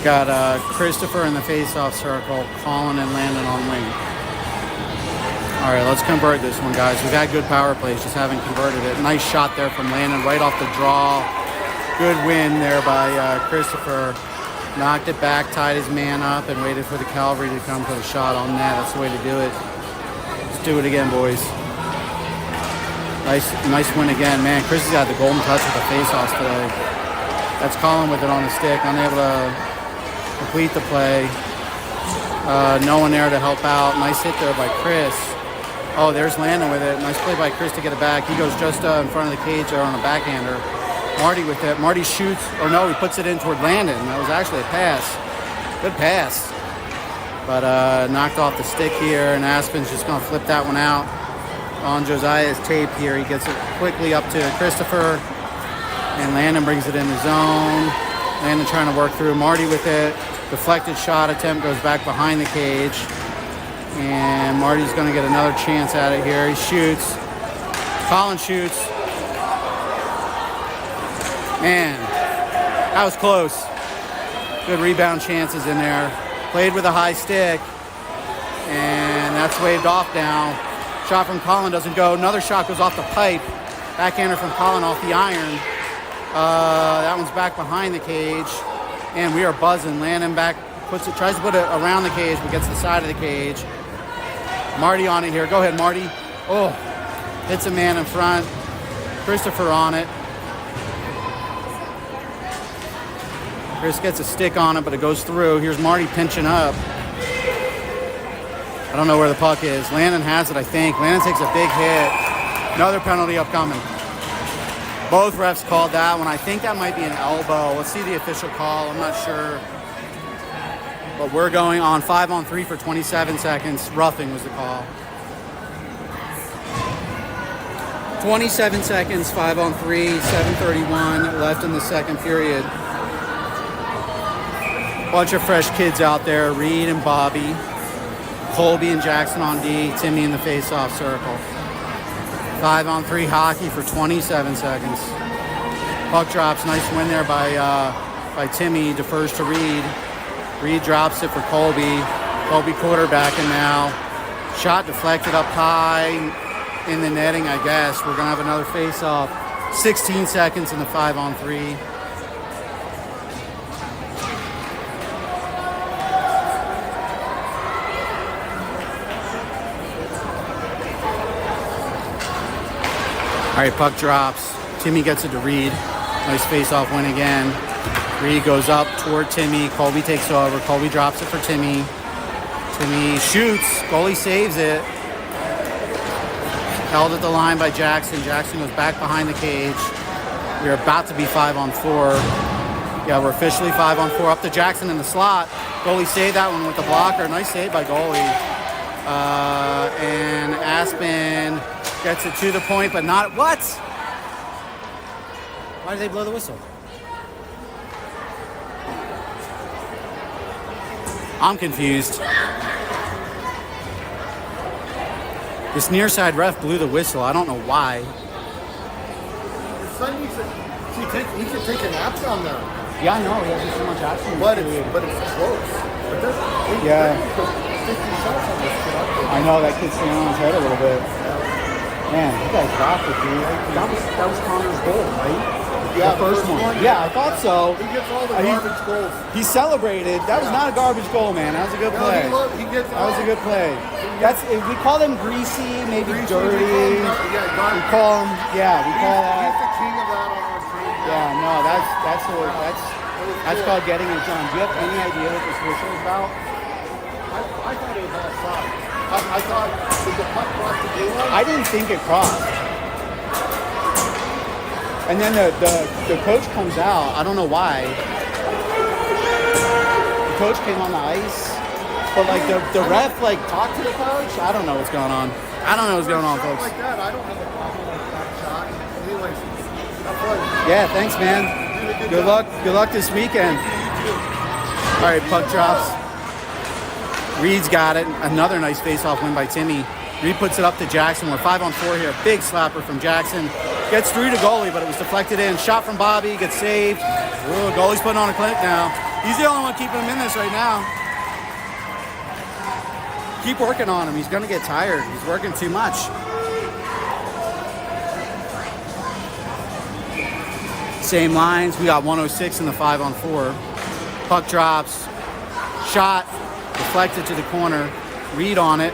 Got Christopher in the face-off circle, Colin and Landon on wing. All right, let's convert this one, guys. We've had good power plays, just haven't converted it. Nice shot there from Landon, right off the draw. Good win there by Christopher. Knocked it back, tied his man up, and waited for the cavalry to come for the shot on net. That's the way to do it. Let's do it again, boys. Nice win again. Man, Chris has got the golden touch with the face-offs today. That's Colin with it on the stick, unable to complete the play. No one there to help out. Nice hit there by Chris. Oh, there's Landon with it. Nice play by Chris to get it back. He goes just in front of the cage there on a backhander. Marty with it. Marty shoots, or no, he puts it in toward Landon. That was actually a pass. Good pass. But knocked off the stick here, and Aspen's just going to flip that one out on Josiah's tape here. He gets it quickly up to Christopher, and Landon brings it in the zone. Landon trying to work through. Marty with it. Deflected shot attempt goes back behind the cage. And Marty's going to get another chance at it here. He shoots. Colin shoots. Man, that was close. Good rebound chances in there. Played with a high stick. And that's waved off now. Shot from Colin doesn't go. Another shot goes off the pipe. Backhander from Colin off the iron. That one's back behind the cage. And we are buzzing. Landon back, tries to put it around the cage, but gets the side of the cage. Marty on it here. Go ahead, Marty. Oh, hits a man in front. Christopher on it. Chris gets a stick on it, but it goes through. Here's Marty pinching up. I don't know where the puck is. Landon has it, I think. Landon takes a big hit. Another penalty upcoming. Both refs called that one. I think that might be an elbow. Let's see the official call. I'm not sure. But we're going on 5-on-3 for 27 seconds. Roughing was the call. 27 seconds, 5-on-3, 7:31 left in the second period. Bunch of fresh kids out there. Reed and Bobby. Colby and Jackson on D. Timmy in the face-off circle. 5-on-3 hockey for 27 seconds. Puck drops. Nice win there by Timmy. Defers to Reed. Reed drops it for Colby. Colby quarterbacking now. Shot deflected up high in the netting, I guess. We're going to have another face-off. 16 seconds in the 5-on-3. All right, puck drops. Timmy gets it to Reed. Nice face-off win again. Reed goes up toward Timmy. Colby takes over. Colby drops it for Timmy. Timmy shoots. Goalie saves it. Held at the line by Jackson. Jackson goes back behind the cage. We're about to be 5-on-4. Yeah, we're officially 5-on-4. Up to Jackson in the slot. Goalie saved that one with the blocker. Nice save by goalie. And Aspen gets it to the point, but not... What? Why did they blow the whistle? I'm confused. This near side ref blew the whistle. I don't know why. His son needs to... He should take a nap down there. Yeah, I know. He hasn't so much action. But it's close. But yeah. 50 shots on this kid. I know. That kid's staying on his head a little bit. Man, you guys rocked it, dude. That was Connor's goal, right? Yeah, the first one. Yeah, I thought so. He gets all the garbage goals. He celebrated. That was not a garbage goal, man. That was a good play. That was a good play. We call them greasy, maybe dirty. We call them. Yeah, we call that. He's the king of that on our team. Yeah, no, that's called getting it done. Do you have any idea what this whistle is about? I thought it was outside. I thought did the puck cross the blue line? I didn't think it crossed. And then the coach comes out. I don't know why. The coach came on the ice. But like the ref like talked to the coach. I don't know what's going on. I don't know what's going on, folks. Like that, I don't have a problem with that shot. Anyways, have fun. Yeah, thanks, man. Good luck. Good luck this weekend. All right, puck drops. Reed's got it. Another nice face-off win by Timmy. Reed puts it up to Jackson. We're 5-on-4 here. Big slapper from Jackson. Gets through to goalie, but it was deflected in. Shot from Bobby. Gets saved. Ooh, goalie's putting on a clinic now. He's the only one keeping him in this right now. Keep working on him. He's going to get tired. He's working too much. Same lines. We got 106 in the 5-on-4. Puck drops. Shot. Deflected to the corner. Reed on it.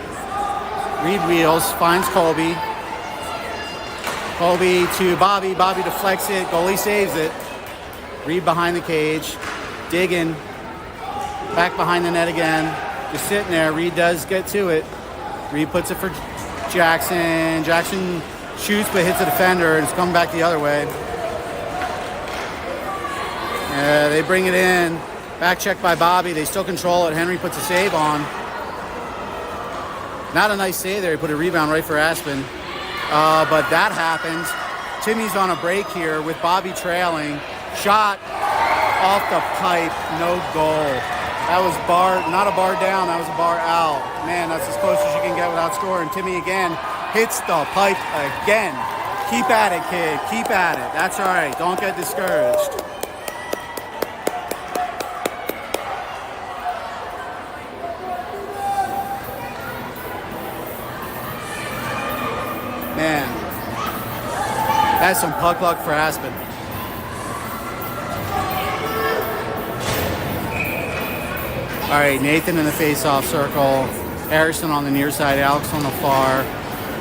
Reed wheels. Finds Colby. Colby to Bobby. Bobby deflects it. Goalie saves it. Reed behind the cage. Digging. Back behind the net again. Just sitting there. Reed does get to it. Reed puts it for Jackson. Jackson shoots but hits the defender and it's coming back the other way. They bring it in. Back check by Bobby. They still control it. Henry puts a save on. Not a nice save there. He put a rebound right for Aspen. But that happens. Timmy's on a break here with Bobby trailing. Shot off the pipe. No goal. That was not a bar down. That was a bar out. Man, that's as close as you can get without scoring. Timmy again hits the pipe again. Keep at it, kid. Keep at it. That's all right. Don't get discouraged. Man, that's some puck luck for Aspen. All right, Nathan in the face-off circle. Harrison on the near side. Alex on the far.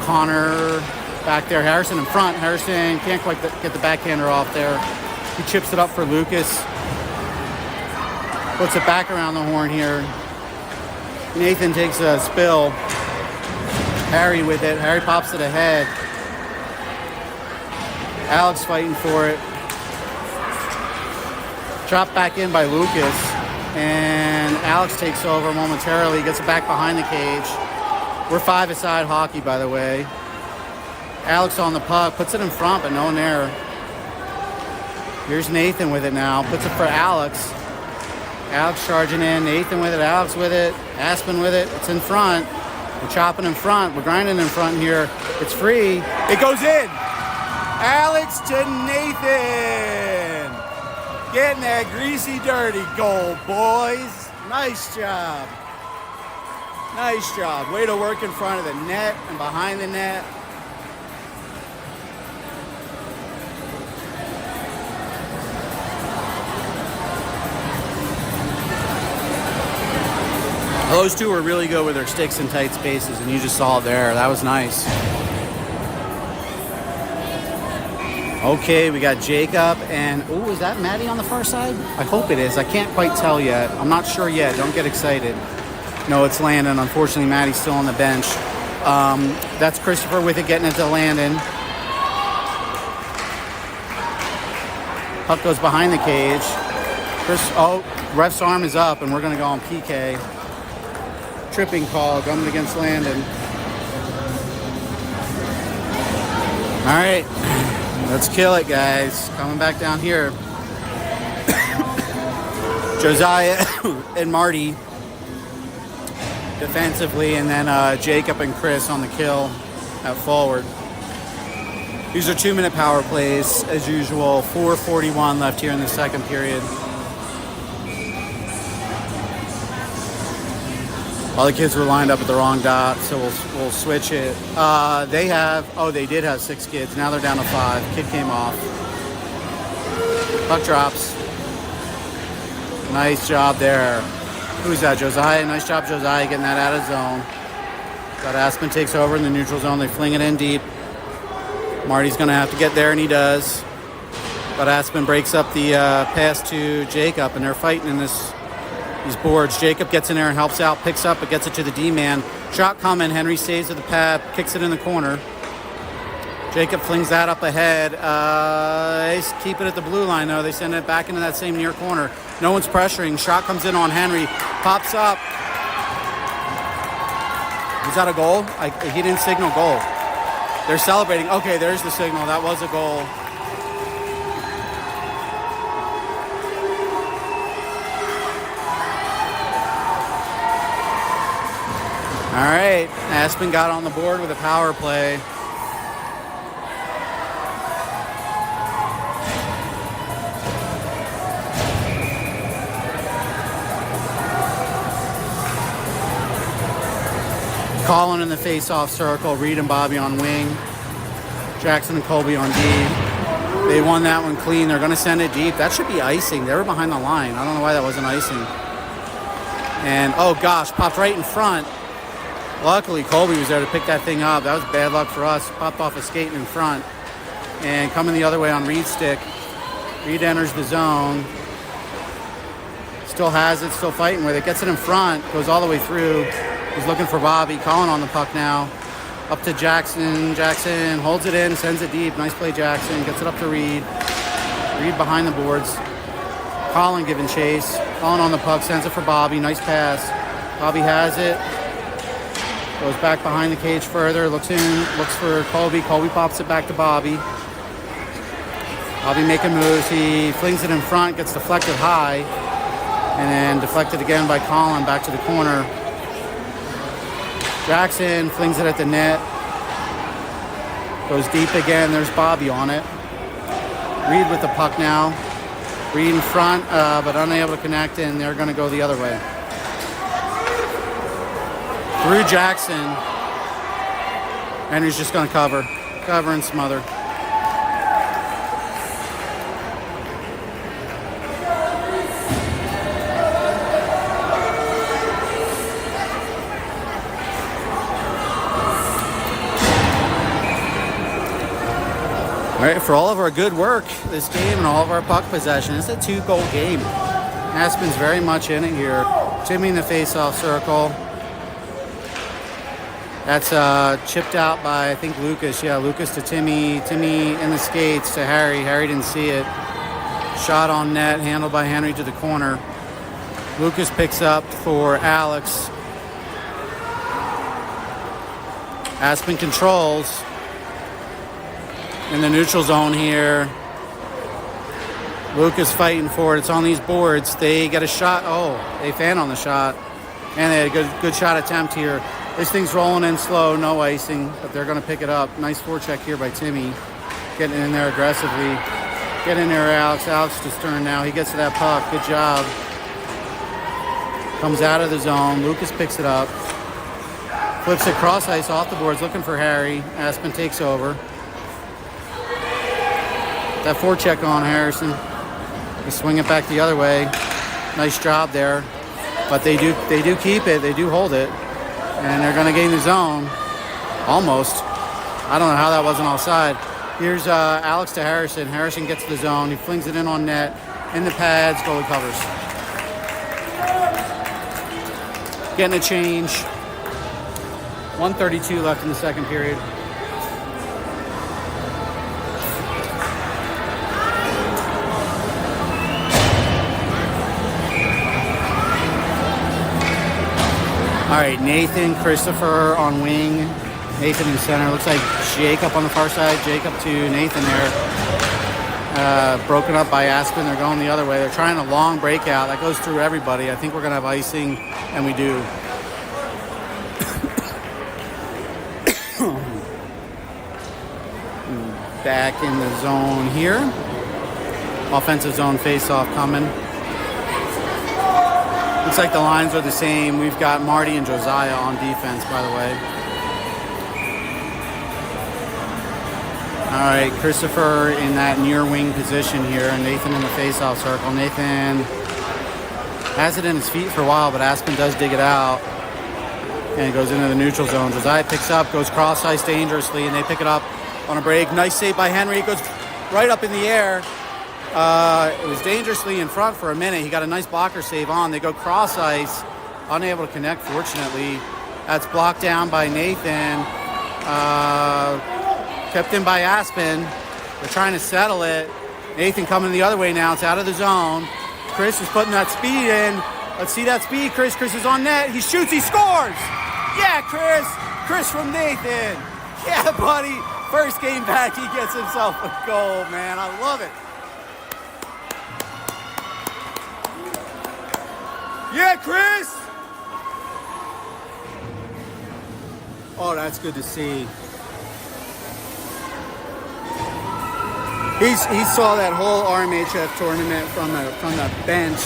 Connor back there. Harrison in front. Harrison can't quite get the backhander off there. He chips it up for Lucas. Puts it back around the horn here. Nathan takes a spill. Harry with it. Harry pops it ahead. Alex fighting for it. Chopped back in by Lucas. And Alex takes over momentarily. Gets it back behind the cage. We're 5-a-side hockey, by the way. Alex on the puck. Puts it in front, but no one there. Here's Nathan with it now. Puts it for Alex. Alex charging in. Nathan with it. Alex with it. Aspen with it. It's in front. We're chopping in front. We're grinding in front here. It's free. It goes in. Alex to Nathan. Getting that greasy, dirty goal, boys. Nice job. Nice job. Way to work in front of the net and behind the net. Those two were really good with their sticks in tight spaces, and you just saw it there. That was nice. Okay, we got Jacob and, oh, is that Maddie on the far side? I hope it is. I can't quite tell yet. I'm not sure yet. Don't get excited. No, it's Landon. Unfortunately, Maddie's still on the bench. That's Christopher with it, getting it to Landon. Puck goes behind the cage. Ref's arm is up, and we're going to go on PK. Tripping call coming against Landon. All right, let's kill it, guys. Coming back down here. Josiah and Marty defensively, and then Jacob and Chris on the kill at forward. These are 2-minute power plays as usual. 4:41 left here in the second period. All the kids were lined up at the wrong dot, so we'll switch it. They did have 6 kids. Now they're down to 5. Kid came off. Puck drops. Nice job there. Who's that? Josiah. Nice job, Josiah, getting that out of zone. Got Aspen takes over in the neutral zone. They fling it in deep. Marty's going to have to get there, and he does. But Aspen breaks up the pass to Jacob, and they're fighting in these boards. Jacob gets in there and helps out, picks up, but gets it to the D-man. Shot coming. Henry saves with the pad, kicks it in the corner. Jacob flings that up ahead. They keep it at the blue line, though. They send it back into that same near corner. No one's pressuring. Shot comes in on Henry. Pops up. Was that a goal? He didn't signal goal. They're celebrating. Okay, there's the signal. That was a goal. All right, Aspen got on the board with a power play. Colin in the face-off circle. Reed and Bobby on wing. Jackson and Colby on D. They won that one clean. They're going to send it deep. That should be icing. They were behind the line. I don't know why that wasn't icing. And, oh gosh, popped right in front. Luckily, Colby was there to pick that thing up. That was bad luck for us. Popped off a skating in front. And coming the other way on Reed's stick. Reed enters the zone. Still has it, still fighting with it. Gets it in front, goes all the way through. He's looking for Bobby. Colin on the puck now. Up to Jackson. Jackson holds it in, sends it deep. Nice play, Jackson. Gets it up to Reed. Reed behind the boards. Colin giving chase. Colin on the puck, sends it for Bobby. Nice pass. Bobby has it. Goes back behind the cage further. Looks in, looks for Colby. Colby pops it back to Bobby. Bobby making moves. He flings it in front, gets deflected high, and then deflected again by Colin back to the corner. Jackson flings it at the net. Goes deep again. There's Bobby on it. Reed with the puck now. Reed in front, but unable to connect, and they're going to go the other way. Through Jackson. Henry's just going to cover. Cover and smother. All right, for all of our good work this game and all of our puck possession, it's a 2-goal game. Aspen's very much in it here. Timmy in the face-off circle. That's chipped out by, I think, Lucas. Yeah, Lucas to Timmy. Timmy in the skates to Harry. Harry didn't see it. Shot on net, handled by Henry to the corner. Lucas picks up for Alex. Aspen controls. In the neutral zone here. Lucas fighting for it. It's on these boards. They get a shot. Oh, they fan on the shot. And they had a good shot attempt here. This thing's rolling in slow. No icing, but they're going to pick it up. Nice forecheck here by Timmy. Getting in there aggressively. Get in there, Alex. Alex to Stern now. He gets to that puck. Good job. Comes out of the zone. Lucas picks it up. Flips it cross ice off the boards. Looking for Harry. Aspen takes over. That forecheck on Harrison. They swing it back the other way. Nice job there. But they do keep it. They do hold it. And they're going to gain the zone. Almost. I don't know how that wasn't offside. Here's Alex to Harrison. Harrison gets the zone. He flings it in on net. In the pads. Goalie covers. Getting a change. 1:32 left in the second period. All right, Nathan, Christopher on wing. Nathan in center. Looks like Jacob on the far side. Jacob to Nathan there. Broken up by Aspen. They're going the other way. They're trying a long breakout. That goes through everybody. I think we're going to have icing, and we do. Back in the zone here. Offensive zone face-off coming. Looks like the lines are the same. We've got Marty and Josiah on defense, by the way. All right, Christopher in that near wing position here, and Nathan in the face-off circle. Nathan has it in his feet for a while, but Aspen does dig it out. And it goes into the neutral zone. Josiah picks up, goes cross-ice dangerously, and they pick it up on a break. Nice save by Henry. It goes right up in the air. It was dangerously in front for a minute. He got a nice blocker save on. They go cross ice, unable to connect, fortunately. That's blocked down by Nathan. Kept in by Aspen. They're trying to settle it. Nathan coming the other way now. It's out of the zone. Chris is putting that speed in. Let's see that speed. Chris is on net. He shoots. He scores. Yeah, Chris. Chris from Nathan. Yeah, buddy. First game back, he gets himself a goal, man. I love it. Yeah, Chris! Oh, that's good to see. He saw that whole RMHF tournament from the bench,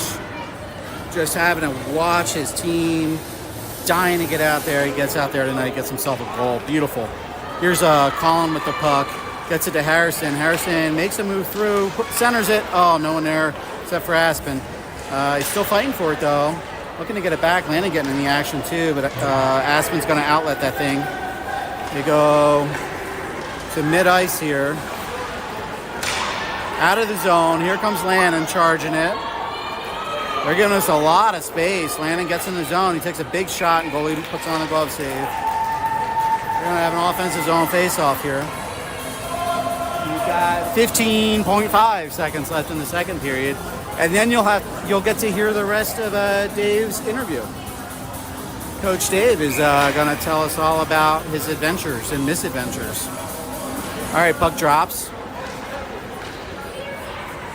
just having to watch his team dying to get out there. He gets out there tonight, gets himself a goal. Beautiful. Here's Colin with the puck. Gets it to Harrison. Harrison makes a move through, centers it. Oh, no one there except for Aspen. He's still fighting for it, though. Looking to get it back. Landon getting in the action, too, but Aspen's going to outlet that thing. They go to mid-ice here. Out of the zone. Here comes Landon charging it. They're giving us a lot of space. Landon gets in the zone. He takes a big shot, and goalie puts on a glove save. We're going to have an offensive zone face-off here. You've got 15.5 seconds left in the second period. And then you'll get to hear the rest of Dave's interview. Coach Dave is going to tell us all about his adventures and misadventures. All right, puck drops.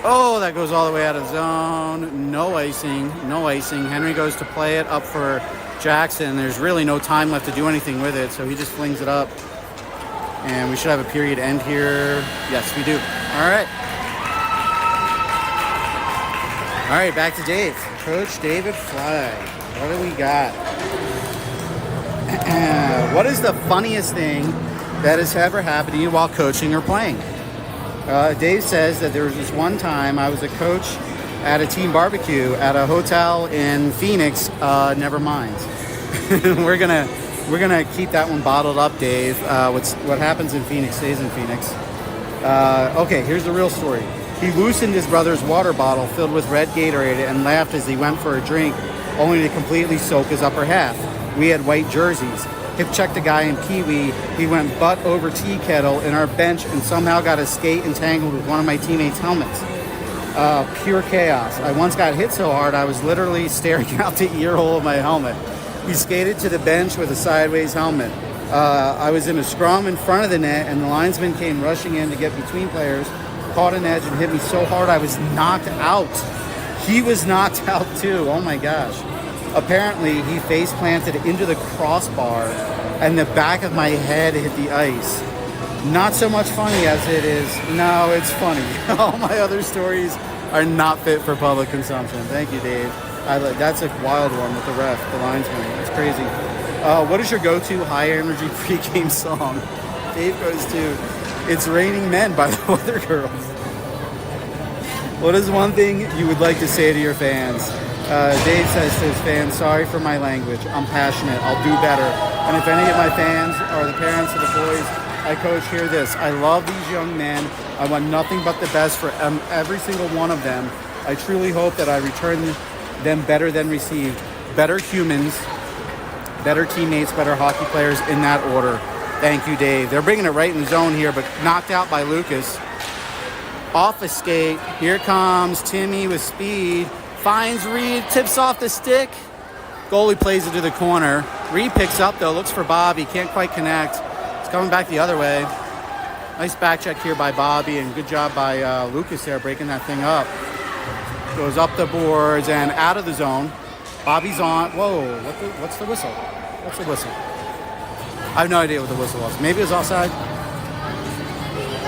Oh, that goes all the way out of zone. No icing, no icing. Henry goes to play it up for Jackson. There's really no time left to do anything with it, so he just flings it up. And we should have a period end here. Yes, we do. All right. All right, back to Dave. Coach David Fly. What do we got? What is the funniest thing that has ever happened to you while coaching or playing? Dave says that there was this one time I was a coach at a team barbecue at a hotel in Phoenix. Never mind. We're gonna keep that one bottled up, Dave. What happens in Phoenix stays in Phoenix. Okay, here's the real story. He loosened his brother's water bottle filled with red Gatorade and laughed as he went for a drink, only to completely soak his upper half. We had white jerseys. Hip checked a guy in Pee-wee. He went butt over tea kettle in our bench and somehow got his skate entangled with one of my teammates' helmets. Pure chaos. I once got hit so hard I was literally staring out the ear hole of my helmet. He skated to the bench with a sideways helmet. I was in a scrum in front of the net and the linesman came rushing in to get between players, caught an edge and hit me so hard I was knocked out. He was knocked out too. Oh my gosh. Apparently he face planted into the crossbar and the back of my head hit the ice. Not so much funny as it is. No, it's funny. All my other stories are not fit for public consumption. Thank you, Dave. That's a wild one with the ref, the linesman. It's crazy. What is your go-to high-energy pregame song? Dave goes to "It's Raining Men" by the Weather Girls. What is one thing you would like to say to your fans? Dave says to his fans, sorry for my language. I'm passionate. I'll do better. And if any of my fans or the parents of the boys I coach hear this, I love these young men. I want nothing but the best for every single one of them. I truly hope that I return them better than received. Better humans, better teammates, better hockey players in that order. Thank you, Dave. They're bringing it right in the zone here, but knocked out by Lucas. Off a skate. Here comes Timmy with speed. Finds Reed, tips off the stick. Goalie plays it to the corner. Reed picks up, though, looks for Bobby. Can't quite connect. It's coming back the other way. Nice back check here by Bobby, and good job by Lucas there, breaking that thing up. Goes up the boards and out of the zone. Bobby's on. Whoa, what's the whistle? What's the whistle? I have no idea what the whistle was. Maybe it was offside.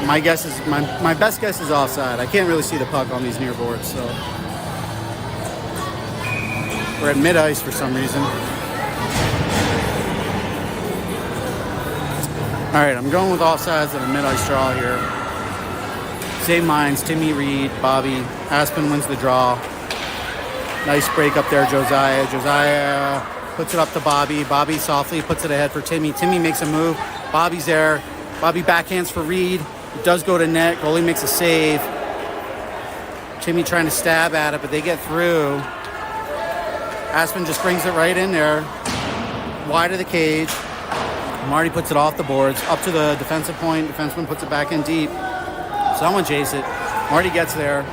My guess is my best guess is offside. I can't really see the puck on these near boards, so we're at mid-ice for some reason. All right, I'm going with offsides and a mid-ice draw here. Same lines, Timmy, Reed, Bobby. Aspen wins the draw. Nice break up there, Josiah. Josiah puts it up to Bobby. Bobby softly puts it ahead for Timmy. Timmy makes a move. Bobby's there. Bobby backhands for Reed. It does go to net. Goalie makes a save. Timmy trying to stab at it, but they get through. Aspen just brings it right in there. Wide of the cage. Marty puts it off the boards. Up to the defensive point. Defenseman puts it back in deep. Someone chase it. Marty gets there.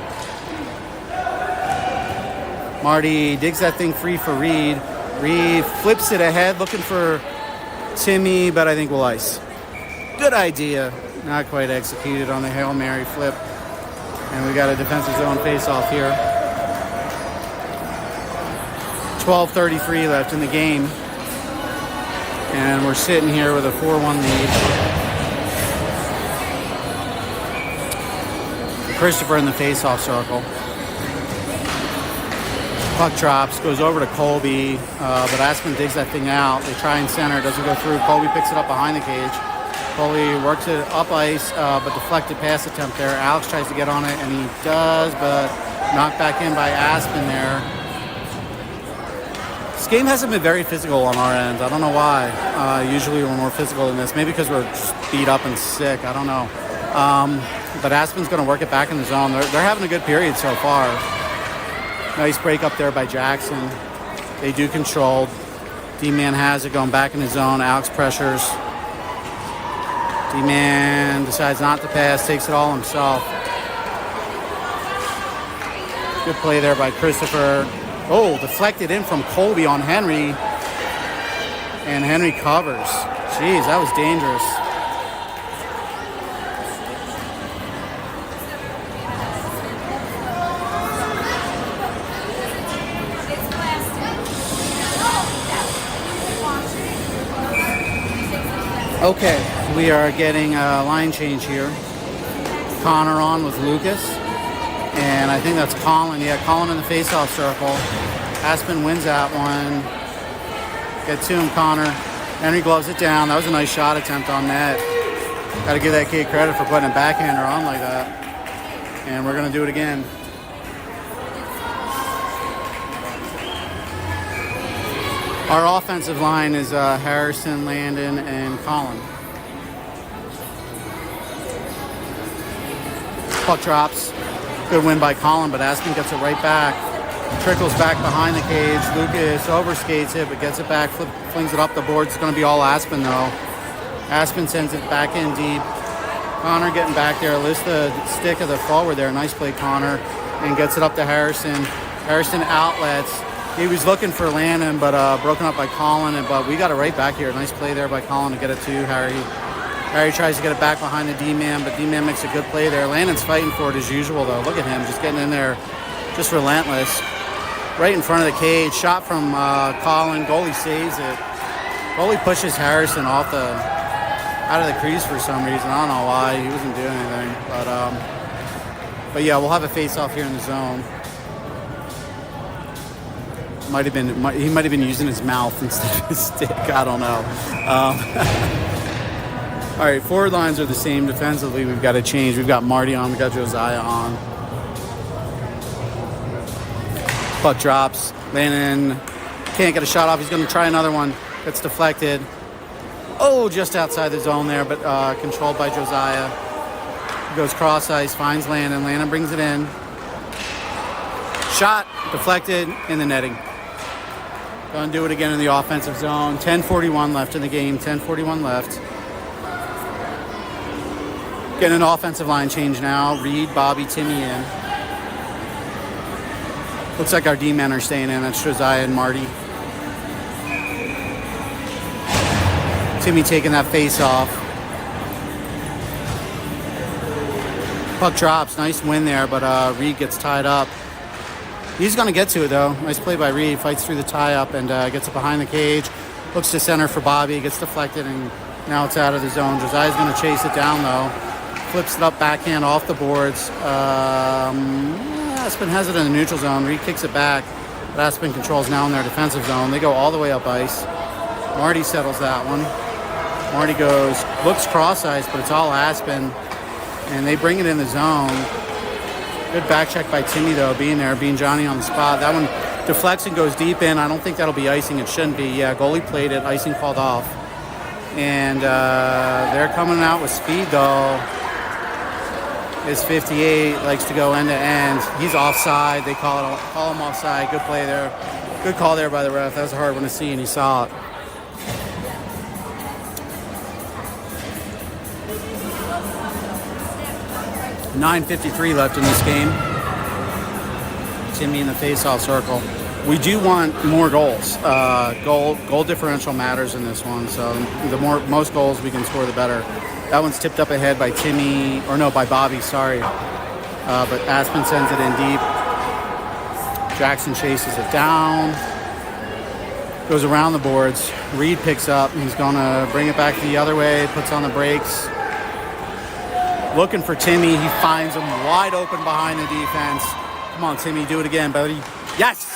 Marty digs that thing free for Reed. Reed flips it ahead looking for Timmy, but I think we'll ice. Good idea. Not quite executed on the Hail Mary flip. And we got a defensive zone face-off here. 12:33 left in the game. And we're sitting here with a 4-1 lead. Christopher in the face-off circle. Puck drops, goes over to Colby, but Aspen digs that thing out. They try and center, doesn't go through. Colby picks it up behind the cage. Colby works it up ice, but deflected pass attempt there. Alex tries to get on it, and he does, but knocked back in by Aspen there. This game hasn't been very physical on our end. I don't know why. Usually we're more physical than this. Maybe because we're just beat up and sick. I don't know. But Aspen's going to work it back in the zone. They're having a good period so far. Nice break up there by Jackson. They do control. D-Man has it going back in his zone. Alex pressures. D-Man decides not to pass. Takes it all himself. Good play there by Christopher. Oh, deflected in from Colby on Henry. And Henry covers. Jeez, that was dangerous. Okay, we are getting a line change here. Connor on with Lucas. And I think that's Colin. Yeah, Colin in the face-off circle. Aspen wins that one. Get to him, Connor. Henry gloves it down. That was a nice shot attempt on net. Got to give that kid credit for putting a backhander on like that. And we're going to do it again. Our offensive line is Harrison, Landon, and Colin. Puck drops. Good win by Colin, but Aspen gets it right back. Trickles back behind the cage. Lucas overskates it, but gets it back. Flings it up the board. It's going to be all Aspen, though. Aspen sends it back in deep. Connor getting back there. Lifts the stick of the forward there. Nice play, Connor. And gets it up to Harrison. Harrison outlets. He was looking for Landon, but broken up by Colin. But we got it right back here. Nice play there by Colin to get it to Harry. Harry tries to get it back behind the D-man, but D-man makes a good play there. Landon's fighting for it as usual, though. Look at him, just getting in there, just relentless. Right in front of the cage. Shot from Colin. Goalie saves it. Goalie pushes Harrison out of the crease for some reason. I don't know why. He wasn't doing anything. But yeah, we'll have a face-off here in the zone. He might have been using his mouth instead of his stick. I don't know. All right, forward lines are the same. Defensively, we've got to change. We've got Marty on. We've got Josiah on. Puck drops. Landon can't get a shot off. He's going to try another one. Gets deflected. Oh, just outside the zone there, but controlled by Josiah. He goes cross ice, finds Landon. Landon brings it in. Shot, deflected, in the netting. Going to do it again in the offensive zone. 10:41 left in the game. 10:41 left. Getting an offensive line change now. Reed, Bobby, Timmy in. Looks like our D-men are staying in. That's Josiah and Marty. Timmy taking that face off. Puck drops. Nice win there, but Reed gets tied up. He's going to get to it, though. Nice play by Reed. Fights through the tie-up and gets it behind the cage. Looks to center for Bobby. Gets deflected, and now it's out of the zone. Josiah's going to chase it down, though. Flips it up, backhand off the boards. Aspen has it in the neutral zone. Reed kicks it back. But Aspen controls now in their defensive zone. They go all the way up ice. Marty settles that one. Marty looks cross ice, but it's all Aspen. And they bring it in the zone. Good back check by Timmy, though, being Johnny on the spot. That one deflects and goes deep in. I don't think that'll be icing. It shouldn't be. Yeah, goalie played it. Icing called off. And they're coming out with speed, though. Is 58, likes to go end to end. He's offside. They call him offside. Good play there. Good call there by the ref. That was a hard one to see, and he saw it. $9:53 left in this game. Timmy in the face-off circle. We do want more goals. Goal differential matters in this one, so the most goals we can score, the better. That one's tipped up ahead by by Bobby, sorry. But Aspen sends it in deep. Jackson chases it down. Goes around the boards. Reed picks up. He's going to bring it back the other way. Puts on the brakes. Looking for Timmy. He finds him wide open behind the defense. Come on, Timmy, do it again, buddy. Yes!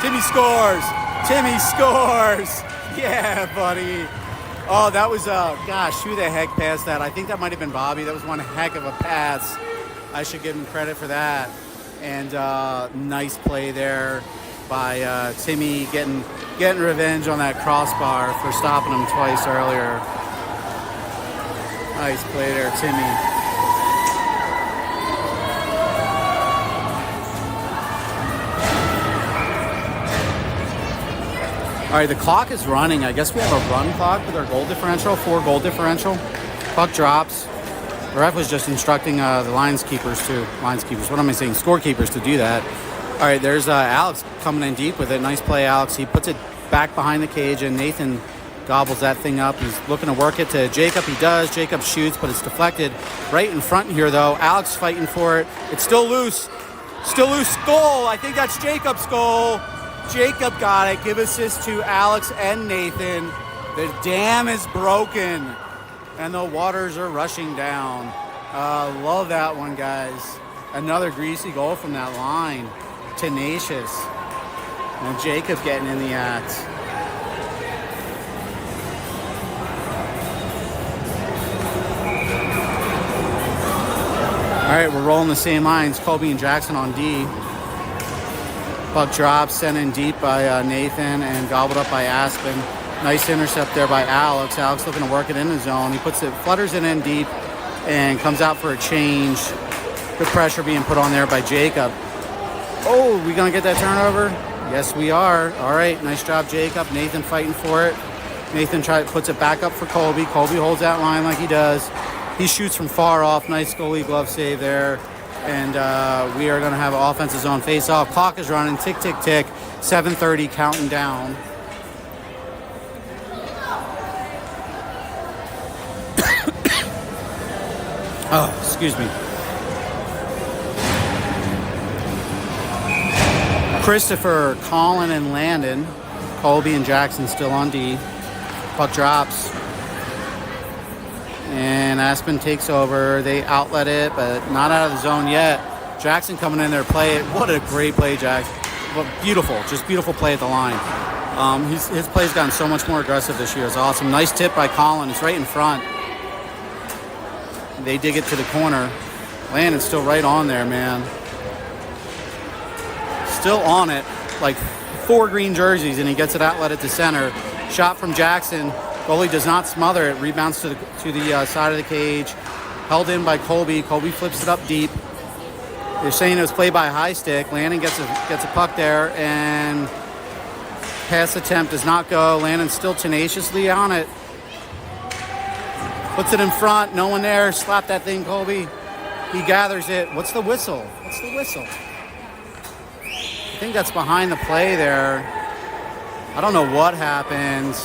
Timmy scores. Timmy scores. Yeah, buddy. Oh, that was, gosh, who the heck passed that? I think that might have been Bobby. That was one heck of a pass. I should give him credit for that. And nice play there by Timmy getting revenge on that crossbar for stopping him twice earlier. Nice play there, Timmy. All right, the clock is running. I guess we have a run clock with our goal differential, 4-goal differential. Puck drops. The ref was just instructing the what am I saying? Scorekeepers to do that. All right, there's Alex coming in deep with it. Nice play, Alex. He puts it back behind the cage, and Nathan gobbles that thing up. He's looking to work it to Jacob. He does. Jacob shoots, but it's deflected right in front here, though. Alex fighting for it. It's still loose. Still loose. Goal. I think that's Jacob's goal. Jacob got it. Give assist to Alex and Nathan. The dam is broken, and the waters are rushing down. Love that one, guys. Another greasy goal from that line. Tenacious. And Jacob getting in the act. All right, we're rolling the same lines. Colby and Jackson on D. Puck drops, sent in deep by Nathan and gobbled up by Aspen. Nice intercept there by Alex. Alex looking to work it in the zone. He flutters it in deep and comes out for a change. Good pressure being put on there by Jacob. Oh, we gonna get that turnover? Yes, we are. All right, nice job, Jacob. Nathan fighting for it. Nathan puts it back up for Colby. Colby holds that line like he does. He shoots from far off. Nice goalie glove save there. And we are going to have an offensive zone face-off. Clock is running. Tick, tick, tick. 7:30 counting down. Oh, excuse me. Christopher, Colin, and Landon. Colby and Jackson still on D. Puck drops. And Aspen takes over. They outlet it, but not out of the zone yet. Jackson coming in there to play it. What a great play, Jackson. Well, beautiful. Just beautiful play at the line. His play's gotten so much more aggressive this year. It's awesome. Nice tip by Colin. It's right in front. They dig it to the corner. Landon's still right on there, man. Still on it. Like 4 green jerseys, and he gets it outlet at the center. Shot from Jackson. Goalie does not smother it. Rebounds to the side of the cage. Held in by Colby. Colby flips it up deep. They're saying it was played by high stick. Landon gets a puck there, and pass attempt does not go. Landon's still tenaciously on it. Puts it in front. No one there. Slap that thing, Colby. He gathers it. What's the whistle? What's the whistle? I think that's behind the play there. I don't know what happened.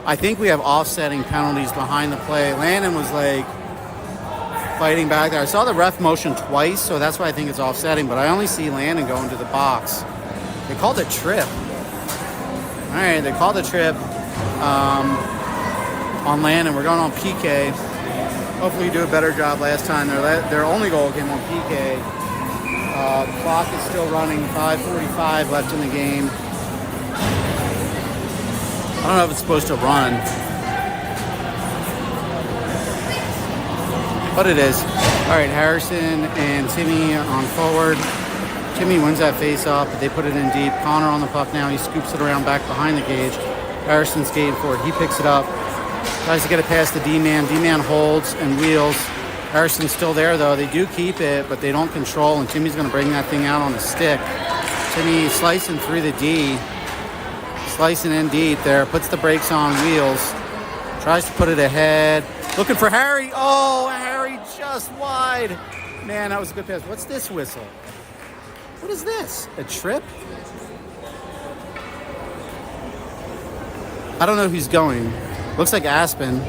I think we have offsetting penalties behind the play. Landon was like fighting back there. I saw the ref motion twice, so that's why I think it's offsetting, but I only see Landon going to the box. They called it trip. All right, they called the trip on Landon. We're going on PK. Hopefully we do a better job last time. Their only goal came on PK. The clock is still running, 5:45 left in the game. I don't know if it's supposed to run, but it is. All right, Harrison and Timmy on forward. Timmy wins that face-off, but they put it in deep. Connor on the puck now. He scoops it around back behind the cage. Harrison's skating for it. He picks it up. Tries to get it past the D-man. D-man holds and wheels. Harrison's still there, though. They do keep it, but they don't control, and Timmy's going to bring that thing out on a stick. Timmy slicing through the D. Slicing in deep there. Puts the brakes on, wheels. Tries to put it ahead. Looking for Harry. Oh, Harry just wide. Man, that was a good pass. What's this whistle? What is this? A trip? I don't know who's going. Looks like Aspen.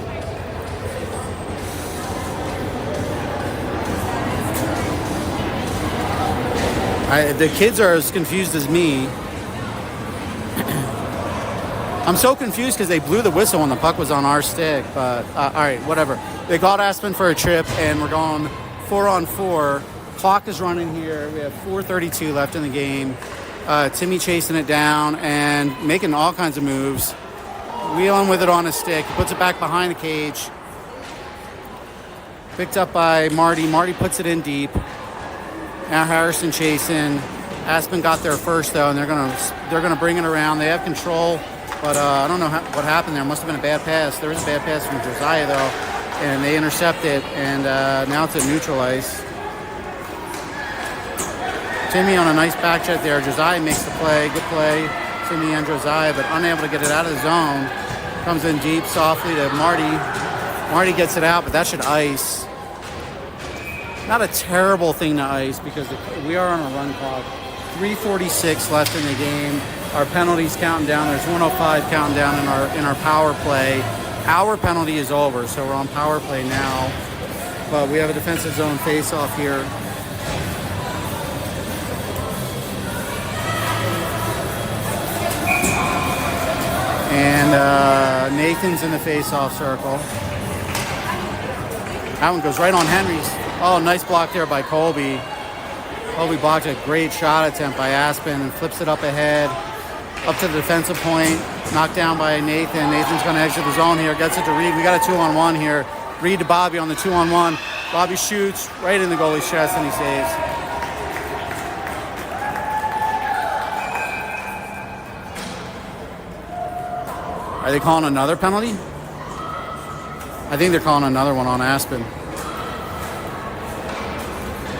The kids are as confused as me. I'm so confused because they blew the whistle when the puck was on our stick. But, all right, whatever. They called Aspen for a trip, and we're going 4-on-4. Clock is running here. We have 4:32 left in the game. Timmy chasing it down and making all kinds of moves. Wheeling with it on a stick. He puts it back behind the cage. Picked up by Marty. Marty puts it in deep. Now Harrison chasing. Aspen got there first though, and they're gonna bring it around. They have control, but I don't know what happened there. Must have been a bad pass. There was a bad pass from Josiah though, and they intercept it. And now it's at neutral ice. Timmy on a nice back check there. Josiah makes the play. Good play. Timmy and Josiah, but unable to get it out of the zone. Comes in deep softly to Marty. Marty gets it out, but that should ice. Not a terrible thing to ice because we are on a run clock. 3:46 left in the game. Our penalty's counting down. There's 105 counting down in our power play. Our penalty is over, so we're on power play now. But we have a defensive zone face-off here. And Nathan's in the face-off circle. That one goes right on Henry's. Oh, nice block there by Colby. Colby blocked a great shot attempt by Aspen and flips it up ahead. Up to the defensive point. Knocked down by Nathan. Nathan's going to exit the zone here. Gets it to Reed. We got a 2-on-1 here. Reed to Bobby on the 2-on-1. Bobby shoots right in the goalie's chest and he saves. Are they calling another penalty? I think they're calling another one on Aspen.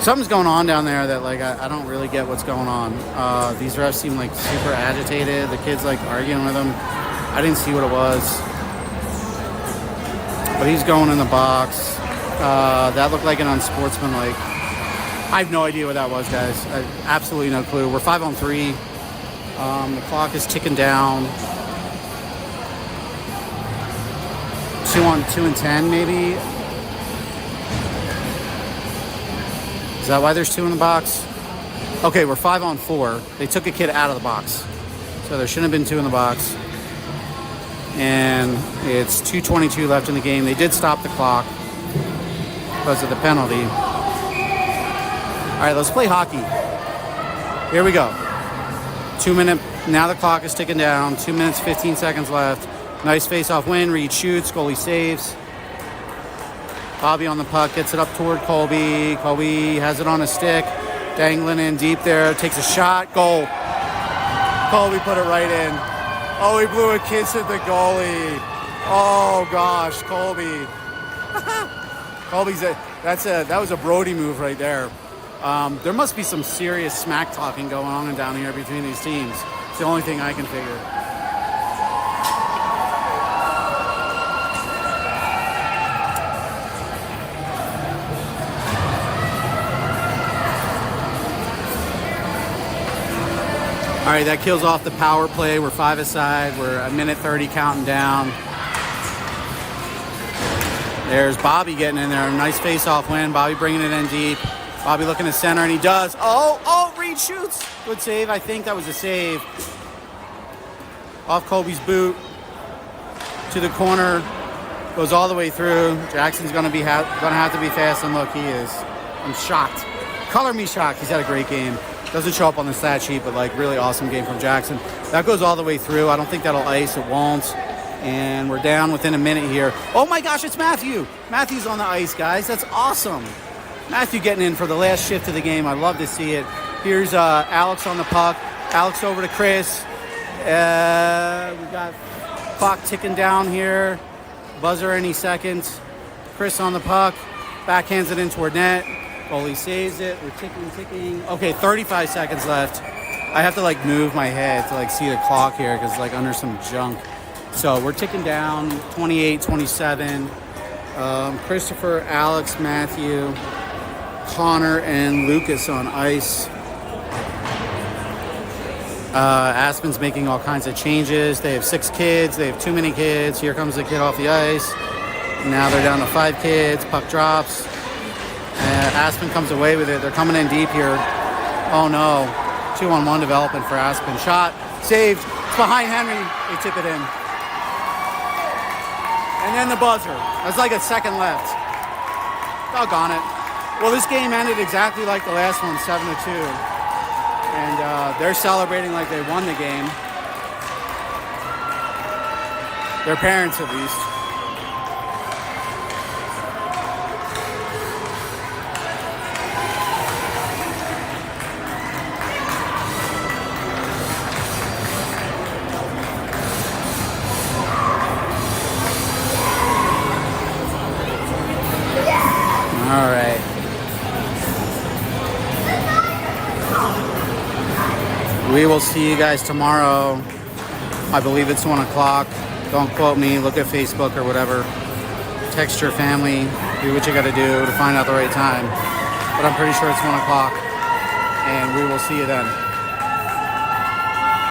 Something's going on down there that I don't really get what's going on. These refs seem like super agitated. The kid's arguing with them. I didn't see what it was. But he's going in the box. That looked like an unsportsmanlike. I have no idea what that was, guys. I have absolutely no clue. We're 5-on-3. The clock is ticking down. 2-on-2-10 maybe. Is that why there's 2 in the box? Okay, we're 5-on-4. They took a kid out of the box, so there shouldn't have been 2 in the box. And it's 2:22 left in the game. They did stop the clock because of the penalty. All right, let's play hockey. Here we go. 2 minute. Now the clock is ticking down. 2 minutes 15 seconds left. Nice face-off win. Reed shoots. Goalie saves. Bobby on the puck. Gets it up toward Colby. Colby has it on a stick. Dangling in deep there. Takes a shot. Goal. Colby put it right in. Oh, he blew a kiss at the goalie. Oh, gosh. Colby. That was a Brody move right there. There must be some serious smack talking going on down here between these teams. It's the only thing I can figure. All right, that kills off the power play. We're 5 aside. We're a minute 30 counting down. There's Bobby getting in there. Nice face-off win. Bobby bringing it in deep. Bobby looking to center, and he does. Oh, Reed shoots. Good save. I think that was a save. Off Colby's boot. To the corner. Goes all the way through. Jackson's going to have to be fast, and look, he is. I'm shocked. Color me shocked. He's had a great game. Doesn't show up on the stat sheet, but really awesome game from Jackson. That goes all the way through. I don't think that'll ice. It won't. And we're down within a minute here. Oh my gosh, it's Matthew. Matthew's on the ice, guys. That's awesome. Matthew getting in for the last shift of the game. I love to see it. Here's Alex on the puck. Alex over to Chris. We got clock ticking down here. Buzzer any second. Chris on the puck. Backhands it in toward net. Goalie saves it. We're ticking. Okay, 35 seconds left. I have to move my head to see the clock here because under some junk. So we're ticking down. 28, 27. Christopher, Alex, Matthew, Connor, and Lucas on ice. Aspen's making all kinds of changes. They have 6 kids. They have too many kids. Here comes the kid off the ice. Now they're down to 5 kids. Puck drops. Aspen comes away with it. They're coming in deep here. Oh no. 2-on-1 development for Aspen. Shot. Saved. It's behind Henry. They tip it in. And then the buzzer. There's a second left. Doggone it. Well, this game ended exactly like the last one, 7-2. And they're celebrating like they won the game. Their parents, at least. All right. We will see you guys tomorrow. I believe it's 1 o'clock. Don't quote me. Look at Facebook or whatever. Text your family. Do what you got to do to find out the right time. But I'm pretty sure it's 1 o'clock. And we will see you then.